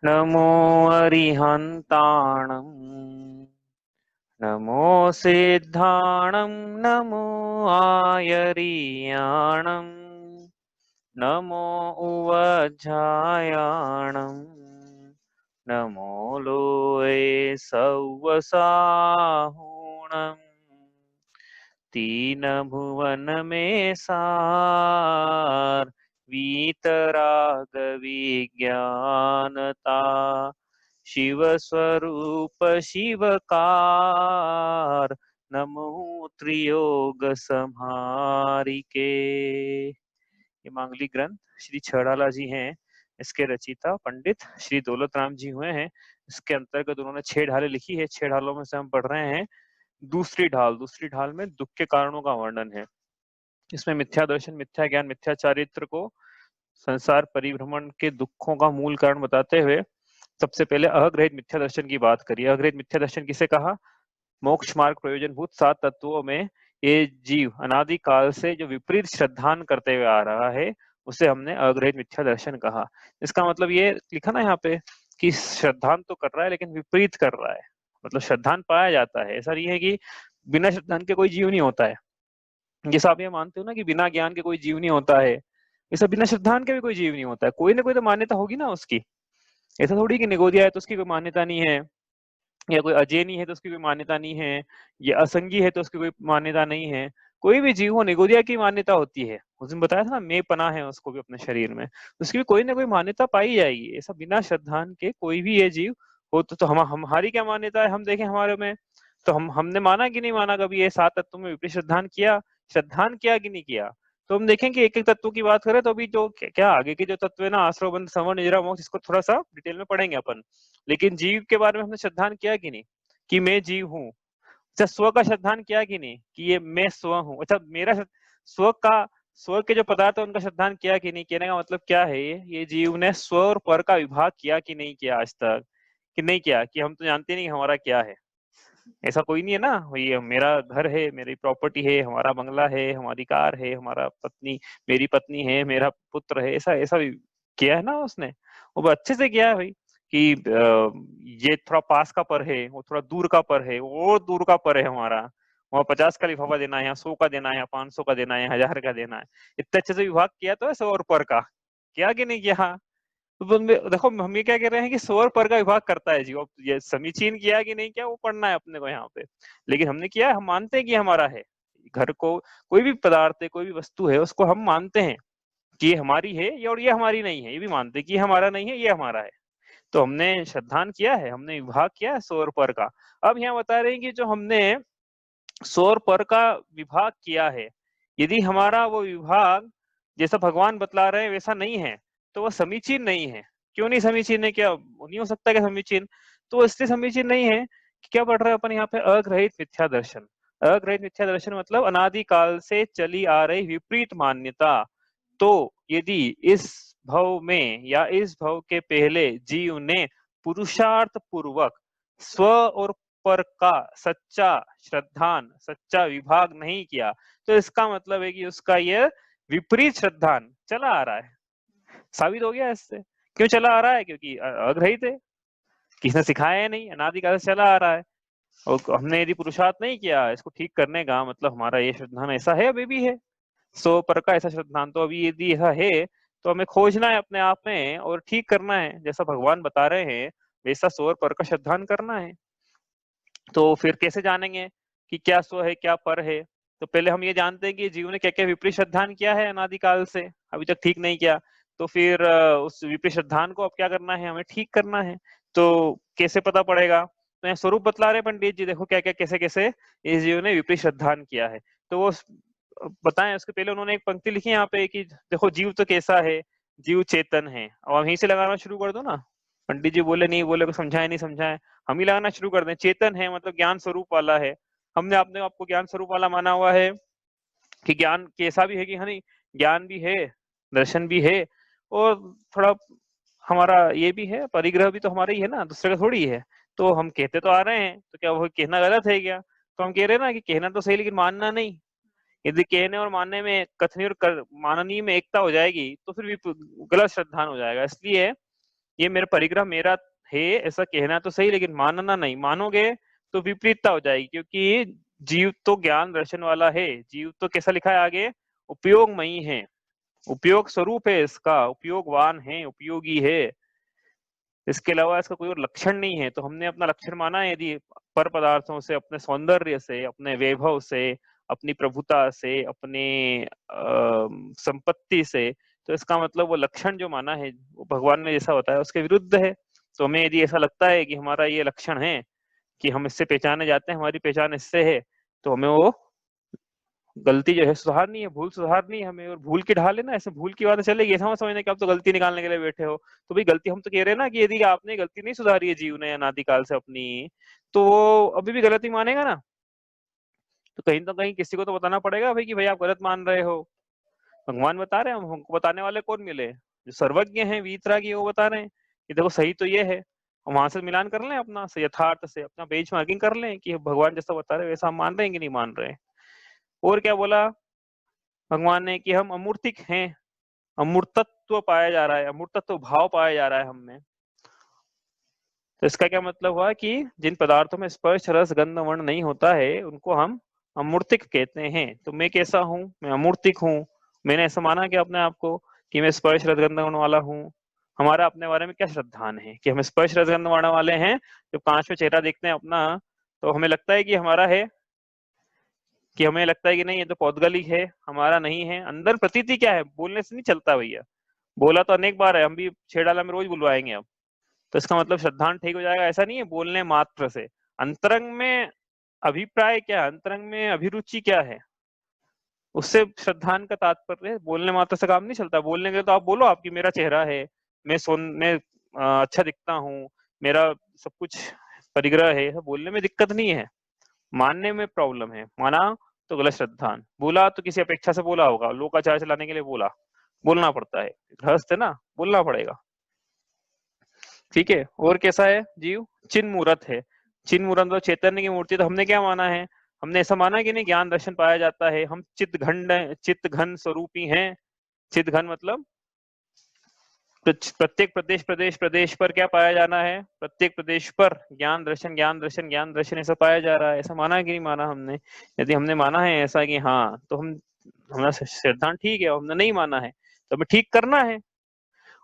नमो अरिहन्ताणं नमो सिद्धाणं नमो आयर्याणं नमो उवज्झायाणं नमो लोये सव्वसाहुणम् तीन भुवन में सार वीतराग विज्ञानता शिव स्वरूप शिवकार नमो त्रियोग संहारिके। ये मांगलिक ग्रंथ श्री छड़ाला जी हैं, इसके रचिता पंडित श्री दौलत राम जी हुए हैं। इसके अंतर्गत उन्होंने 6 ढालें लिखी है। 6 ढालों में से हम पढ़ रहे हैं दूसरी ढाल में दुख के कारणों का वर्णन है। इसमें मिथ्या दर्शन, मिथ्या ज्ञान, मिथ्या चारित्र को संसार परिभ्रमण के दुखों का मूल कारण बताते हुए सबसे पहले अग्रहित मिथ्या दर्शन की बात करिए। अग्रहित मिथ्या दर्शन किसे कहा? मोक्ष मार्ग प्रयोजनभूत 7 तत्वों में ये जीव अनादि काल से जो विपरीत श्रद्धान करते हुए आ रहा है, उसे हमने अग्रहित मिथ्या दर्शन कहा। इसका मतलब ये लिखा ना यहाँ पे कि श्रद्धान तो कर रहा है लेकिन विपरीत कर रहा है। मतलब श्रद्धान पाया जाता है, ऐसा नहीं है कि बिना श्रद्धान के कोई जीव नहीं होता है। जैसा आप ये मानते हो ना कि बिना ज्ञान के कोई जीव नहीं होता है, ऐसा बिना श्रद्धान के भी कोई जीव नहीं होता है। कोई ना कोई तो मान्यता होगी ना उसकी। ऐसा थोड़ी कि निगोदिया है तो उसकी कोई मान्यता नहीं है, या कोई अजेनी है तो उसकी कोई मान्यता नहीं है, या असंगी है तो उसकी कोई मान्यता नहीं है। कोई भी जीव हो, निगोदिया की मान्यता होती है। उस दिन बताया था ना, मैं पना है उसको भी अपने शरीर में, उसकी भी कोई ना कोई मान्यता पाई जाएगी। ऐसा बिना श्रद्धान के कोई भी ये जीव हो तो हम हमारी क्या मान्यता है, हम देखें हमारे में। तो हमने माना कि नहीं माना कभी ये 7 तत्वों में विपरीत श्रद्धान किया कि नहीं किया? तो हम देखें कि एक एक तत्व की बात करें तो अभी जो क्या आगे के जो तत्व है ना, आश्रव बंध सवर्ण निद्रा मोक्ष, इसको थोड़ा सा डिटेल में पढ़ेंगे अपन। लेकिन जीव के बारे में हमने श्रद्धान किया कि नहीं कि मैं जीव हूँ? अच्छा, स्व का श्रद्धान किया कि नहीं कि ये मैं स्व हूँ? अच्छा, मेरा स्व का, स्व के जो पदार्थ है उनका श्रद्धान किया कि नहीं? कहने का मतलब क्या है, ये जीव ने स्व और पर का विभाग किया कि नहीं किया आज तक? कि नहीं किया कि हम तो जानते नहीं हमारा क्या है। ऐसा कोई नहीं है ना, ये मेरा घर है, मेरी प्रॉपर्टी है, हमारा बंगला है, हमारी कार है, हमारा पत्नी, मेरी पत्नी है, मेरा पुत्र है, ऐसा ऐसा किया है ना उसने। वो अच्छे से किया है भाई कि ये थोड़ा पास का पर है, वो थोड़ा दूर का पर है, वो दूर का पर है हमारा। वहाँ 50 का लिफाफा देना है, यहाँ 100 का देना है, यहाँ 500 का देना है, 1000 का देना है। इतने अच्छे से विभाग किया तो है 100 और पर का, किया कि नहीं किया? तो देखो हम ये क्या कह रहे हैं कि स्वर पर का विभाग करता है जीव। ये समीचीन किया कि नहीं किया वो पढ़ना है अपने को यहाँ पे। लेकिन हमने किया है, हम मानते हैं कि हमारा है। घर को कोई भी पदार्थ है, कोई भी वस्तु है, उसको हम मानते हैं कि ये हमारी है, ये और ये हमारी नहीं है। ये भी मानते हैं कि ये हमारा नहीं है, ये हमारा है। तो हमने श्रद्धान किया है, हमने विभाग किया है स्वर पर का। अब यहाँ बता रहे हैं कि जो हमने स्वर पर का विभाग किया है, यदि हमारा वो विभाग जैसा भगवान बतला रहे हैं वैसा नहीं है, तो वह समीचीन नहीं है। क्यों नहीं समीचीन है? क्या नहीं हो सकता क्या समीचीन? तो वो इसलिए समीचीन नहीं है कि क्या पढ़ रहे हैं अपन यहाँ पे, अग्रहित मिथ्या दर्शन। अग्रहित मिथ्या दर्शन मतलब अनादि काल से चली आ रही विपरीत मान्यता। तो यदि इस भव में या इस भव के पहले जीव ने पुरुषार्थ पूर्वक स्व और पर का सच्चा श्रद्धान, सच्चा विभाग नहीं किया, तो इसका मतलब है कि उसका यह विपरीत श्रद्धान चला आ रहा है। साबित हो गया इससे। क्यों चला आ रहा है? क्योंकि अग्रहित है, किसी ने सिखाया नहीं, अनादिकाल से चला आ रहा है। और हमने यदि पुरुषार्थ नहीं किया इसको ठीक करने का, मतलब हमारा ये श्रद्धान ऐसा है, अभी भी है 100 पर का ऐसा श्रद्धान। तो अभी यदि ऐसा है तो हमें खोजना है अपने आप में और ठीक करना है, जैसा भगवान बता रहे हैं वैसा 100 पर का श्रद्धान करना है। तो फिर कैसे जानेंगे कि क्या स्व है क्या पर है? तो पहले हम ये जानते हैं कि जीव ने क्या क्या विपरीत श्रद्धान किया है अनादिकाल से, अभी तक ठीक नहीं किया। तो फिर उस विपरीत श्रद्धान को अब क्या करना है, हमें ठीक करना है। तो कैसे पता पड़ेगा? तो यहाँ स्वरूप बतला रहे पंडित जी, देखो क्या क्या कैसे कैसे इस जीव ने विपरीत श्रद्धान किया है। तो वो बताएं। उसके पहले उन्होंने एक पंक्ति लिखी यहाँ पे कि देखो जीव तो कैसा है, जीव चेतन है। और यहीं से लगाना शुरू कर दो ना। पंडित जी बोले नहीं बोले, को समझाए नहीं समझाए, हम ही लगाना शुरू कर दें। चेतन है मतलब ज्ञान स्वरूप वाला है। हमने अपने आपको ज्ञान स्वरूप वाला माना हुआ है कि ज्ञान कैसा भी है कि नहीं, ज्ञान भी है, दर्शन भी है, और थोड़ा हमारा ये भी है, परिग्रह भी तो हमारा ही है ना, दूसरे का थोड़ी है। तो हम कहते तो आ रहे हैं, तो क्या वो कहना गलत है क्या? तो हम कह रहे हैं ना कि कहना तो सही लेकिन मानना नहीं। यदि कहने और मानने में, कथनी और माननीय में एकता हो जाएगी तो फिर भी गलत श्रद्धान हो जाएगा। इसलिए ये मेरा परिग्रह मेरा है ऐसा कहना तो सही, लेकिन मानना नहीं। मानोगे तो विपरीतता हो जाएगी, क्योंकि जीव तो ज्ञान दर्शन वाला है। जीव तो कैसा लिखा है आगे, उपयोगमयी है, उपयोग स्वरूप है इसका, उपयोगवान है, उपयोगी है। इसके अलावा इसका कोई और लक्षण नहीं है। तो हमने अपना लक्षण माना है यदि पर पदार्थों से, अपने सौंदर्य से, अपने वैभव से, अपनी प्रभुता से, अपने संपत्ति से, तो इसका मतलब वो लक्षण जो माना है वो भगवान ने जैसा बताया उसके विरुद्ध है। तो हमें यदि ऐसा लगता है कि हमारा ये लक्षण है कि हम इससे पहचाने जाते हैं, हमारी पहचान इससे है, तो हमें वो गलती जो है सुधारनी है, भूल सुधारनी है हमें। और भूल की ढाल है ना, ऐसे भूल की बात चलेगी, ऐसा मत समझना कि आप तो गलती निकालने के लिए बैठे हो। तो भाई गलती हम तो कह रहे हैं ना कि यदि आपने गलती नहीं सुधारी है जीव ने अनादिकाल से अपनी, तो वो अभी भी गलती मानेगा ना। तो कहीं ना कहीं किसी को तो बताना पड़ेगा भाई कि भाई आप गलत मान रहे हो। भगवान बता रहे हैं, हमको बताने वाले कौन मिले, जो सर्वज्ञ हैं, वीतरागी, वो बता रहे हैं कि देखो सही तो ये है। हम वहां से मिलान कर लें अपना यथार्थ से, अपना बेंचमार्किंग कर लें कि भगवान जैसा बता रहे वैसा हम मान रहे हैं कि नहीं मान रहे हैं। और क्या बोला भगवान ने कि हम अमूर्तिक हैं, अमूर्तत्व पाया जा रहा है, अमूर्तत्व भाव पाया जा रहा है हम में। तो इसका क्या मतलब हुआ कि जिन पदार्थों में स्पर्श रस गंध वर्ण नहीं होता है उनको हम अमूर्तिक कहते हैं। तो मैं कैसा हूँ, मैं अमूर्तिक हूँ। मैंने ऐसा माना कि अपने आप को कि मैं स्पर्श रस गंध वर्ण वाला हूँ। हमारा अपने बारे में क्या श्रद्धान है कि हम स्पर्श रस गंध वर्ण वाले हैं। जब कांच में चेहरा देखते हैं अपना, तो हमें लगता है कि हमारा है, कि हमें लगता है कि नहीं ये तो पौद्गलिक है, हमारा नहीं है। अंदर प्रतीति क्या है, बोलने से नहीं चलता भैया। बोला तो अनेक बार है, हम भी छेड़ाला में रोज बुलवाएंगे अब। तो इसका मतलब श्रद्धान ठीक हो जाएगा ऐसा नहीं है बोलने मात्र से। अंतरंग में अभिप्राय क्या है, अंतरंग में अभिरुचि क्या है, उससे श्रद्धान का तात्पर्य है। बोलने मात्र से काम नहीं चलता। बोलने के लिए तो आप बोलो आपकी मेरा चेहरा है, मैं अच्छा दिखता हूँ, मेरा सब कुछ परिग्रह है, बोलने में दिक्कत नहीं है। मानने में प्रॉब्लम है। माना तो गलत श्रद्धान, बोला तो किसी अपेक्षा से बोला होगा, लोकाचार चलाने के लिए बोला, बोलना पड़ता है, गृहस्थ है ना, बोलना पड़ेगा। ठीक है। और कैसा है जीव, चिन्ह मूर्त है। चिन्ह मूर्त मतलब चैतन्य की मूर्ति। तो हमने क्या माना है, हमने ऐसा माना कि नहीं ज्ञान दर्शन पाया जाता है, हम चित्त घन स्वरूपी हैं। चित्त घन मतलब प्रत्येक प्रदेश पर क्या पाया जाना है, प्रत्येक प्रदेश पर ज्ञान दर्शन ज्ञान दर्शन ज्ञान दर्शन ऐसा पाया जा रहा है। ऐसा माना है कि नहीं माना हमने। यदि हमने माना है ऐसा कि हाँ, तो हमारा सिद्धांत ठीक है। हमने नहीं माना है तो हमें ठीक करना है।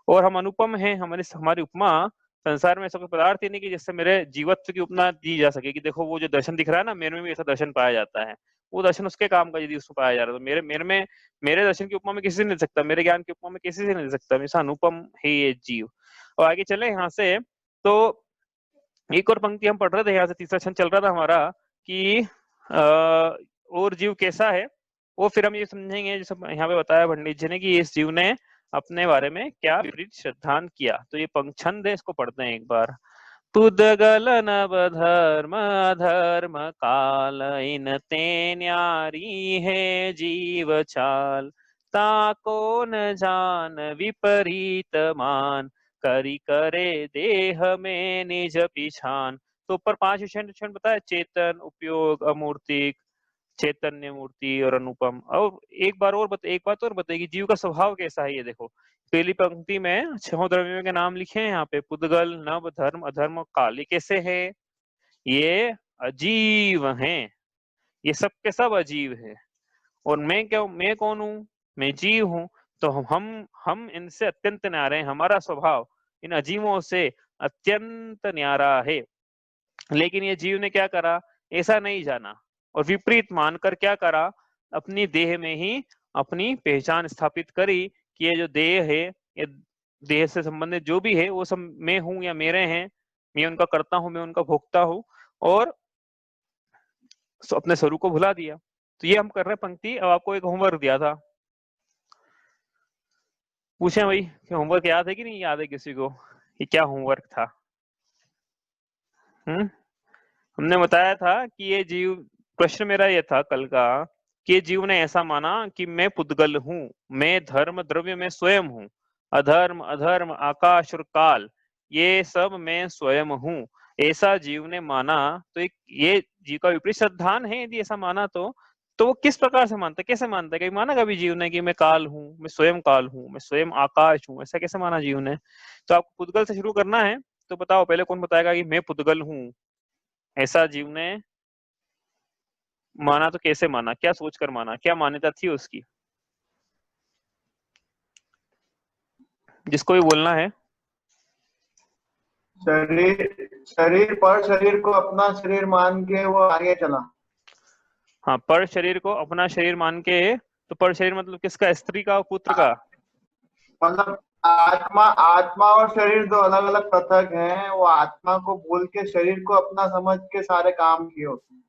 और हम अनुपम हैं, हमारी उपमा संसार में ऐसा कोई पदार्थ ही नहीं कि जिससे मेरे जीवत्व की उपमा दी जा सके कि देखो वो जो दर्शन दिख रहा है ना, मेरे में भी ऐसा दर्शन पाया जाता है। वो दर्शन उसके काम का यदि उसमें पाया जा रहा है, तो मेरे दर्शन की उपमा में किसी से नहीं दे सकता, मेरे ज्ञान की उपमा में किसी से नहीं दे सकता। हमेशा अनुपम है ये जीव। और आगे चले यहाँ से, तो एक और पंक्ति हम पढ़ रहे थे, यहाँ से तीसरा छंद चल रहा था हमारा कि और जीव कैसा है। वो फिर हम ये समझेंगे, जैसे यहाँ पे बताया पंडित जी ने कि इस जीव ने अपने बारे में क्या विपरीत श्रद्धान किया। तो ये छंद है, इसको पढ़ते हैं एक बार। पुद्गल नभ धर्म धर्म काल इन ते न्यारी है जीव चाल, ताको न जान विपरीत मान, करी करे देह में निज पिछान। तो ऊपर 5 विशेषण बताया, चेतन, उपयोग, अमूर्तिक, चैतन्य मूर्ति और अनुपम। और एक बात और बताइए, जीव का स्वभाव कैसा है। ये देखो पहली पंक्ति में 6 द्रव्यों के नाम लिखे हैं यहाँ पे, पुद्गल, नभ, धर्म, अधर्म, काल। ये कैसे है, ये अजीव हैं। ये सब के सब अजीव है। और मैं कौन हूँ, मैं जीव हूँ। तो हम इनसे अत्यंत न्यारे हैं। हमारा स्वभाव इन अजीवों से अत्यंत न्यारा है। लेकिन ये जीव ने क्या करा, ऐसा नहीं जाना और विपरीत मानकर क्या करा, अपनी देह में ही अपनी पहचान स्थापित करी कि ये जो देह है, ये देह से संबंधित जो भी है वो सब मैं हूं या मेरे हैं, मैं उनका करता हूं, मैं उनका भोगता हूं, और अपने स्वरूप को भुला दिया। तो ये हम कर रहे हैं पंक्ति। अब आपको एक होमवर्क दिया था, पूछे भाई कि होमवर्क याद है कि नहीं याद है किसी को, ये क्या होमवर्क था। हमने बताया था कि ये जीव, प्रश्न मेरा ये था कल का कि जीव ने ऐसा माना कि मैं पुद्गल हूं, मैं धर्म द्रव्य में स्वयं हूं, अधर्म अधर्म आकाश और काल ये सब मैं स्वयं हूं। ऐसा जीव ने माना। तो एक ये जीव का विपरीत सिद्धांत है यदि ऐसा माना तो तो वो किस प्रकार से मानता है, कैसे मानता है? कहीं माना कभी जीव ने कि मैं काल हूँ, मैं स्वयं काल हूँ, मैं स्वयं आकाश हूँ, ऐसा कैसे माना जीव ने? तो आपको पुद्गल से शुरू करना है। तो बताओ पहले कौन बताएगा कि मैं पुद्गल हूँ, ऐसा जीव ने माना? तो कैसे माना, क्या सोचकर माना, क्या मान्यता थी उसकी? जिसको भी बोलना है। शरीर शरीर पर शरीर को अपना शरीर मान के वो आगे चला। हाँ, पर शरीर को अपना शरीर मान के। तो पर शरीर मतलब किसका? स्त्री का, पुत्र का? मतलब आत्मा आत्मा और शरीर दो अलग अलग पृथक हैं, वो आत्मा को भूल के शरीर को अपना समझ के सारे काम किए होते हैं।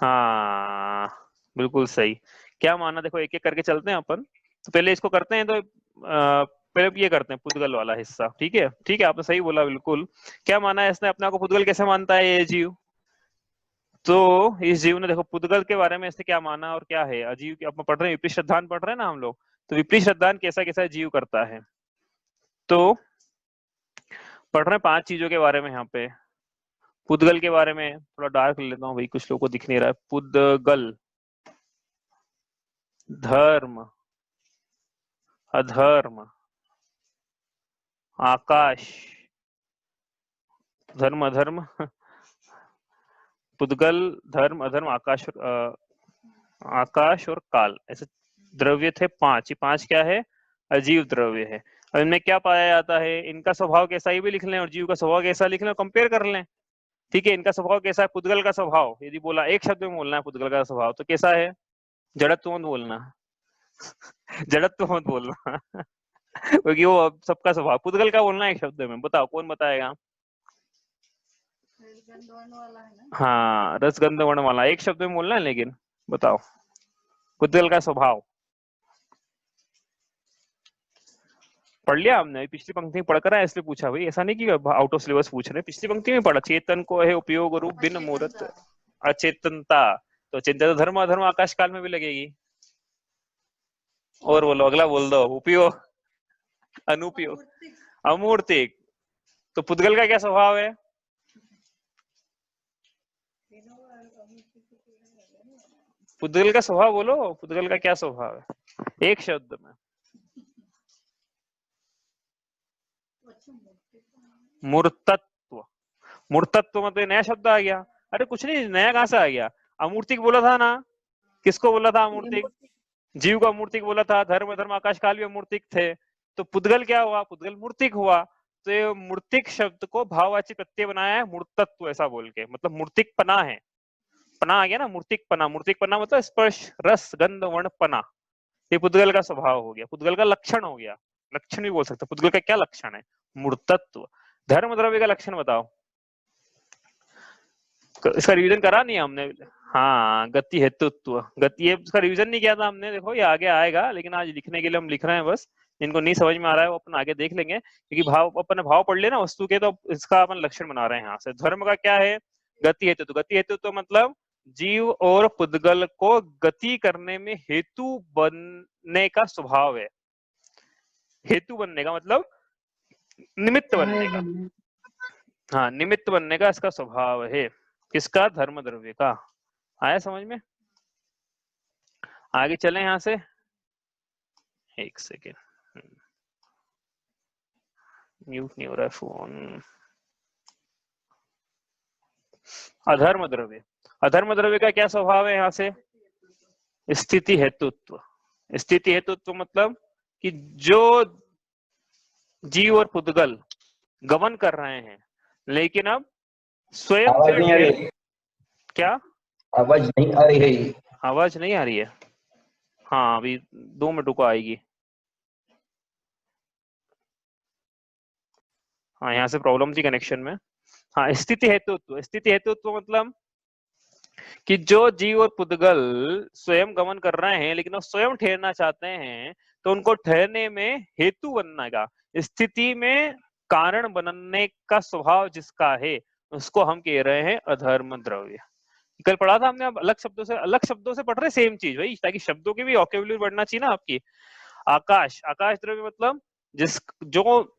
हाँ, बिल्कुल सही। क्या माना, देखो एक एक करके चलते हैं अपन। तो पहले इसको करते हैं, तो पहले ये करते हैं पुद्गल वाला हिस्सा। ठीक है, ठीक है, आपने सही बोला बिल्कुल। क्या माना है इसने अपने आप को? पुद्गल कैसे मानता है ये जीव? तो इस जीव ने देखो पुद्गल के बारे में इसने क्या माना और क्या है अजीव की, अपन पढ़ रहे हैं विपरीत श्रद्धान पढ़ रहे हैं ना हम लोग। तो विपरीत श्रद्धान कैसा कैसा जीव करता है, तो पढ़ रहे हैं 5 चीजों के बारे में यहाँ पे। पुद्गल के बारे में थोड़ा डार्क ले लेता हूँ भाई, कुछ लोगों को दिख नहीं रहा है। पुद्गल, धर्म, अधर्म, आकाश, धर्म अधर्म, पुद्गल, धर्म अधर्म, आकाश और आकाश और काल, ऐसे द्रव्य थे 5। ये 5 क्या है? अजीव द्रव्य है। अब इनमें क्या पाया जाता है, इनका स्वभाव कैसा, ये भी लिख लें, और जीव का स्वभाव कैसा लिख लें और कंपेयर कर लें। ठीक है, इनका स्वभाव कैसा है? पुद्गल का स्वभाव यदि बोला, एक शब्द में बोलना है पुद्गल का स्वभाव, तो कैसा है? जड़त्व मत बोलना, जड़त्व मत बोलना क्योंकि वो सबका स्वभाव। पुद्गल का बोलना है एक शब्द में, बताओ कौन बताएगा? हाँ, रसगंध वर्ण वाला, एक शब्द में बोलना है, लेकिन बताओ पुद्गल का स्वभाव। पढ़ लिया हमने, पिछली पंक्ति में पढ़कर आया इसलिए पूछा भाई, ऐसा नहीं कि आउट ऑफ सिलेबस पूछ रहे। पिछली पंक्ति में पढ़ा, चेतन को है उपयोग रूप भिन्न मूर्त अचेतनता। तो चिंता तो धर्म अधर्म आकाश काल में भी लगेगी। और बोलो, अगला बोल दो। उपयोग, अनुपयोग, अमूर्तिक। तो पुद्गल का क्या स्वभाव है? पुद्गल का स्वभाव बोलो, पुद्गल का क्या स्वभाव है एक शब्द में? मूर्तत्व। मूर्तत्व मतलब नया शब्द आ गया? अरे कुछ नहीं, नया कहां से आ गया? अमूर्तिक बोला था ना, किसको बोला था अमूर्तिक? जीव को अमूर्तिक बोला था। धर्म धर्म आकाश काल भी अमूर्तिक थे। तो पुद्गल क्या हुआ? पुद्गल मूर्तिक हुआ। तो ये मूर्तिक शब्द को भाववाची प्रत्यय बनाया है मूर्तत्व ऐसा बोल के, मतलब मूर्तिक पना है। पना आ गया ना, मूर्तिक पना। मूर्तिक पना मतलब स्पर्श रस गंध वर्ण पना। ये पुद्गल का स्वभाव हो गया, पुद्गल का लक्षण हो गया। लक्षण भी बोल सकते, पुद्गल का क्या लक्षण है? मूर्तत्व। धर्म द्रव्य का लक्षण बताओ, इसका रिवीजन करा नहीं हमने? हाँ, गति हेतुत्व। गति, ये इसका रिवीजन नहीं किया था हमने, देखो ये आगे आएगा, लेकिन आज लिखने के लिए हम लिख रहे हैं बस। जिनको नहीं समझ में आ रहा है वो अपन आगे देख लेंगे, क्योंकि भाव अपन ने भाव पढ़ लिया ना वस्तु के, तो इसका अपन लक्षण बना रहे हैं यहाँ से। धर्म का क्या है? गति हेतुत्व। गति हेतुत्व मतलब जीव और पुद्गल को गति करने में हेतु बनने का स्वभाव है। हेतु बनने का मतलब निमित्त बनने का। हाँ, निमित्त बनने का इसका स्वभाव है। किसका? धर्म द्रव्य का। आया समझ में? आगे चलें यहां से, एक सेकेंड, म्यूट नहीं हो रहा है फोन। अधर्म द्रव्य। अधर्म द्रव्य का क्या स्वभाव है यहाँ से? स्थिति हेतुत्व। स्थिति हेतुत्व मतलब कि जो जीव और पुद्गल गमन कर रहे हैं, लेकिन अब स्वयं आवाज से नहीं आ रही है। क्या आवाज नहीं आ रही है? आवाज नहीं आ रही है? हाँ, अभी 2 मिनट को आएगी। हाँ, यहाँ से प्रॉब्लम थी कनेक्शन में। हाँ, स्थिति हेतुत्व। स्थिति हेतुत्व मतलब कि जो जीव और पुद्गल स्वयं गमन कर रहे हैं, लेकिन वो स्वयं ठहरना चाहते हैं, तो उनको ठहरने में हेतु बनने का, स्थिति में कारण बनने का स्वभाव जिसका है, उसको हम कह रहे हैं अधर्म द्रव्य। कल पढ़ा था हमने, अब अलग शब्दों से पढ़ रहे सेम चीज भाई, ताकि शब्दों की भी वोकैबुलरी बढ़ना चाहिए ना आपकी। आकाश। आकाश द्रव्य मतलब जो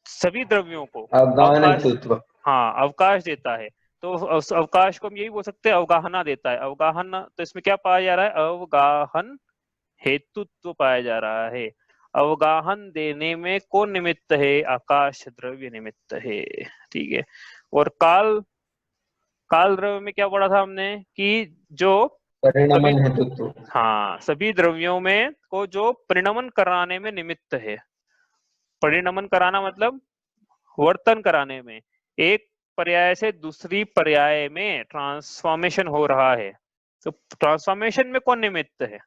सभी द्रव्यों को अज्ञान अवकाश, हेतुत्व। हाँ, अवकाश देता है। तो उस अवकाश को हम यही बोल सकते हैं अवगाहना देता है। अवगाहन, तो इसमें क्या पाया जा रहा है? अवगाहन हेतुत्व पाया जा रहा है। अवगाहन देने में कौन निमित्त है? आकाश द्रव्य निमित्त है। ठीक है। और काल, काल द्रव्य में क्या पढ़ा था हमने कि जो सभी, परिणमन हेतुत्व। हाँ, सभी द्रव्यों में को जो परिणमन कराने में निमित्त है। परिणमन कराना मतलब वर्तन कराने में, एक पर्याय से दूसरी पर्याय में ट्रांसफॉर्मेशन हो रहा है, तो ट्रांसफॉर्मेशन में कौन निमित्त है?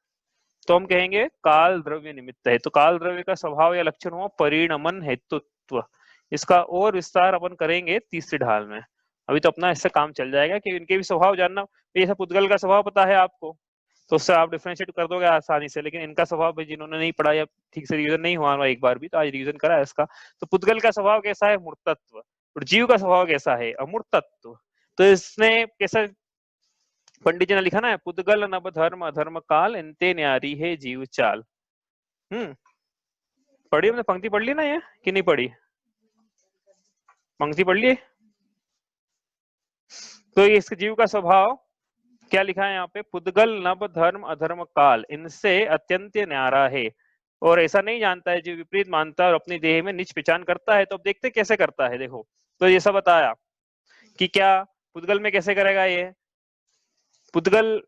तो हम कहेंगे काल द्रव्य निमित्त है। तो काल द्रव्य का स्वभाव या लक्षण हुआ परिणमन हेतुत्व। इसका और विस्तार अपन करेंगे तीसरी ढाल में। अभी तो अपना इससे काम चल जाएगा कि इनके भी स्वभाव जानना। ये सब पुद्गल का स्वभाव पता है आपको, तो उससे आप डिफरेंशिएट कर दोगे आसानी से। लेकिन इनका स्वभाव भी जिन्होंने नहीं पढ़ा या ठीक से रिवीजन नहीं हुआ एक बार भी, तो आज रिवीजन करा है इसका। तो पुद्गल का स्वभाव कैसा है? मूर्तत्व। और जीव का स्वभाव कैसा है? अमूर्तत्व। तो इसने कैसा पंडित जी ने लिखा ना, पुद्गल नभ धर्म अधर्म काल, इनते न्यारी है जीव चाल। पढ़ी हमने, पंक्ति पढ़ ली ना ये कि नहीं पढ़ी? पंक्ति पढ़ ली। तो ये इसके जीव का स्वभाव क्या लिखा है यहाँ पे? पुद्गल नभ धर्म अधर्म काल, इनसे अत्यंत न्यारा है। और ऐसा नहीं जानता है जो विपरीत मानता है और अपनी देह में निज पहचान करता है। तो अब देखते कैसे करता है। देखो, तो ये सब बताया कि क्या पुद्गल में कैसे करेगा ये। पुद्गल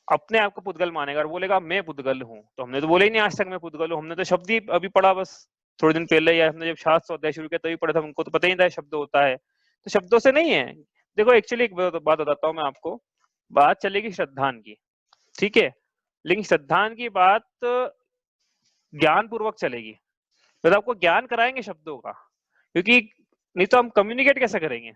अपने आप को पुद्गल मानेगा और बोलेगा मैं पुद्गल हूं। तो हमने तो बोले ही नहीं आज तक मैं पुद्गल हूं, हमने तो शब्द ही अभी पढ़ा बस थोड़े दिन पहले, या हमने जब शास्त्र अध्याय शुरू किया तभी पढ़ा था, हमको तो पता ही नहीं था शब्द होता है। तो शब्दों से नहीं है। देखो एक्चुअली एक बात बताता हूँ मैं आपको, बात चलेगी श्रद्धान की, ठीक है, लेकिन श्रद्धान की बात ज्ञान पूर्वक चलेगी। तो आपको ज्ञान कराएंगे शब्दों का, क्योंकि नहीं तो हम कम्युनिकेट कैसे करेंगे?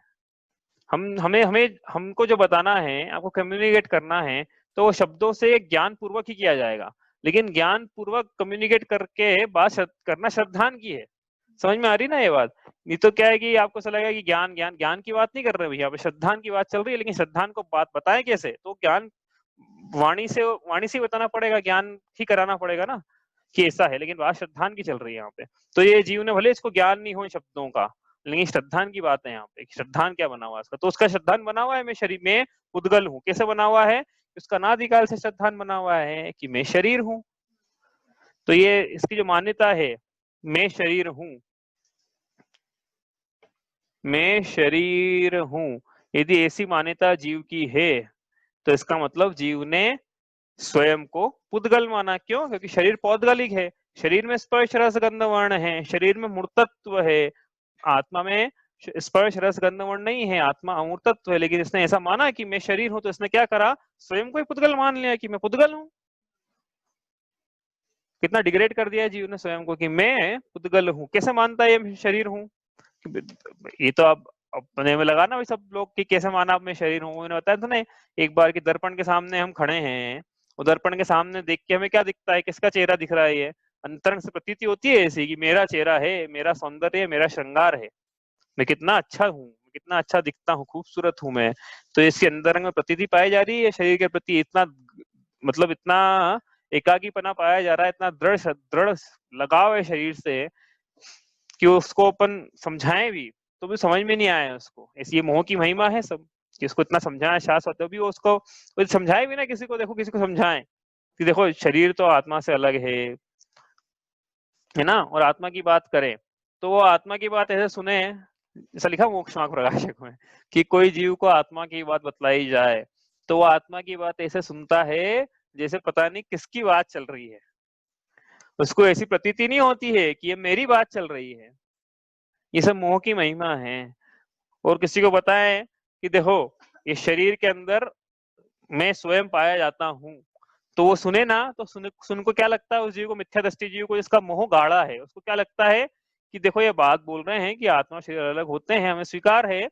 हमें हमें हमको जो बताना है, आपको कम्युनिकेट करना है, तो वो शब्दों से ज्ञान पूर्वक ही किया जाएगा। लेकिन ज्ञान पूर्वक कम्युनिकेट करके बात करना श्रद्धान की है। समझ में आ रही ना ये बात? नहीं तो क्या है कि आपको ऐसा लगेगा कि ज्ञान ज्ञान ज्ञान की बात नहीं कर रहे भैया, श्रद्धान की बात चल रही है। लेकिन श्रद्धान को बात बताएं कैसे? तो ज्ञान वाणी से बताना पड़ेगा, ज्ञान ही कराना पड़ेगा ना कि ऐसा है। लेकिन बात श्रद्धान की चल रही है यहाँ पे। तो ये जीव ने भले इसको ज्ञान नहीं हो शब्दों का, लेकिन श्रद्धान की बात है यहाँ पे। श्रद्धान क्या बना हुआ इसका? तो उसका श्रद्धान बना हुआ है मैं शरीर में पुद्गल हूँ। कैसे बना हुआ है? उसका नादिकाल से श्रद्धान बना हुआ है कि मैं शरीर हूं। तो ये इसकी जो मान्यता है, मैं शरीर हूं, मैं शरीर हूं, यदि ऐसी मान्यता जीव की है, तो इसका मतलब जीव ने स्वयं को पुद्गल माना। क्यों? क्योंकि शरीर पौद्गलिक है, शरीर में स्पर्श रस गंध वर्ण है, शरीर में मूर्तत्व है। आत्मा में स्पर्श रस गंध वर्ण नहीं है, आत्मा अमूर्तत्व है। लेकिन इसने ऐसा माना कि मैं शरीर हूं, तो इसने क्या करा? स्वयं को ही पुद्गल मान लिया कि मैं पुद्गल हूं। कितना डिग्रेड कर दिया जीव ने स्वयं को कि मैं पुद्गल हूं। कैसे मानता है ये शरीर हूं? ये तो अब अपने में लगा ना भाई सब लोग कि कैसे माना अब मैं शरीर हूँ। इन्होंने बताया था ना एक बार कि दर्पण के सामने हम खड़े हैं, और दर्पण के सामने देख के हमें क्या दिखता है? किसका चेहरा दिख रहा है? ये अंतरंग से प्रतीति होती है ऐसी कि मेरा चेहरा है, मेरा सौंदर्य है, मेरा श्रृंगार है, मैं कितना अच्छा हूँ, कितना अच्छा दिखता हूँ, खूबसूरत हूँ मैं। तो इसके अंतरंग में प्रतीति पाई जा रही है शरीर के प्रति। इतना मतलब इतना एकाकीपना पाया जा रहा है, इतना दृढ़ दृढ़ लगाव है शरीर से कि उसको अपन समझाएं भी तो भी समझ में नहीं आया उसको। ऐसी ये मोह की महिमा है सब, कि उसको इतना समझाया शास्त्र तो भी उसको समझाए भी ना किसी को। देखो किसी को समझाएं कि देखो शरीर तो आत्मा से अलग है ना, और आत्मा की बात करें तो वो आत्मा की बात ऐसे सुने, ऐसा लिखा मोक्ष मार्ग प्रकाशक में कि कोई जीव को आत्मा की बात बतलाई जाए तो वो आत्मा की बात ऐसे सुनता है जैसे पता नहीं किसकी बात चल रही है। उसको ऐसी प्रतीति नहीं होती है कि ये मेरी बात चल रही है। ये सब मोह की महिमा है। और किसी को बताएं कि देखो ये शरीर के अंदर मैं स्वयं पाया जाता हूँ, तो वो सुने ना, तो सुन को क्या लगता है? उस जीव को, मिथ्या दृष्टि जीव को, जिसका मोह गाढ़ा है, उसको क्या लगता है कि देखो ये बात बोल रहे हैं कि आत्मा शरीर अलग होते हैं, हमें स्वीकार है,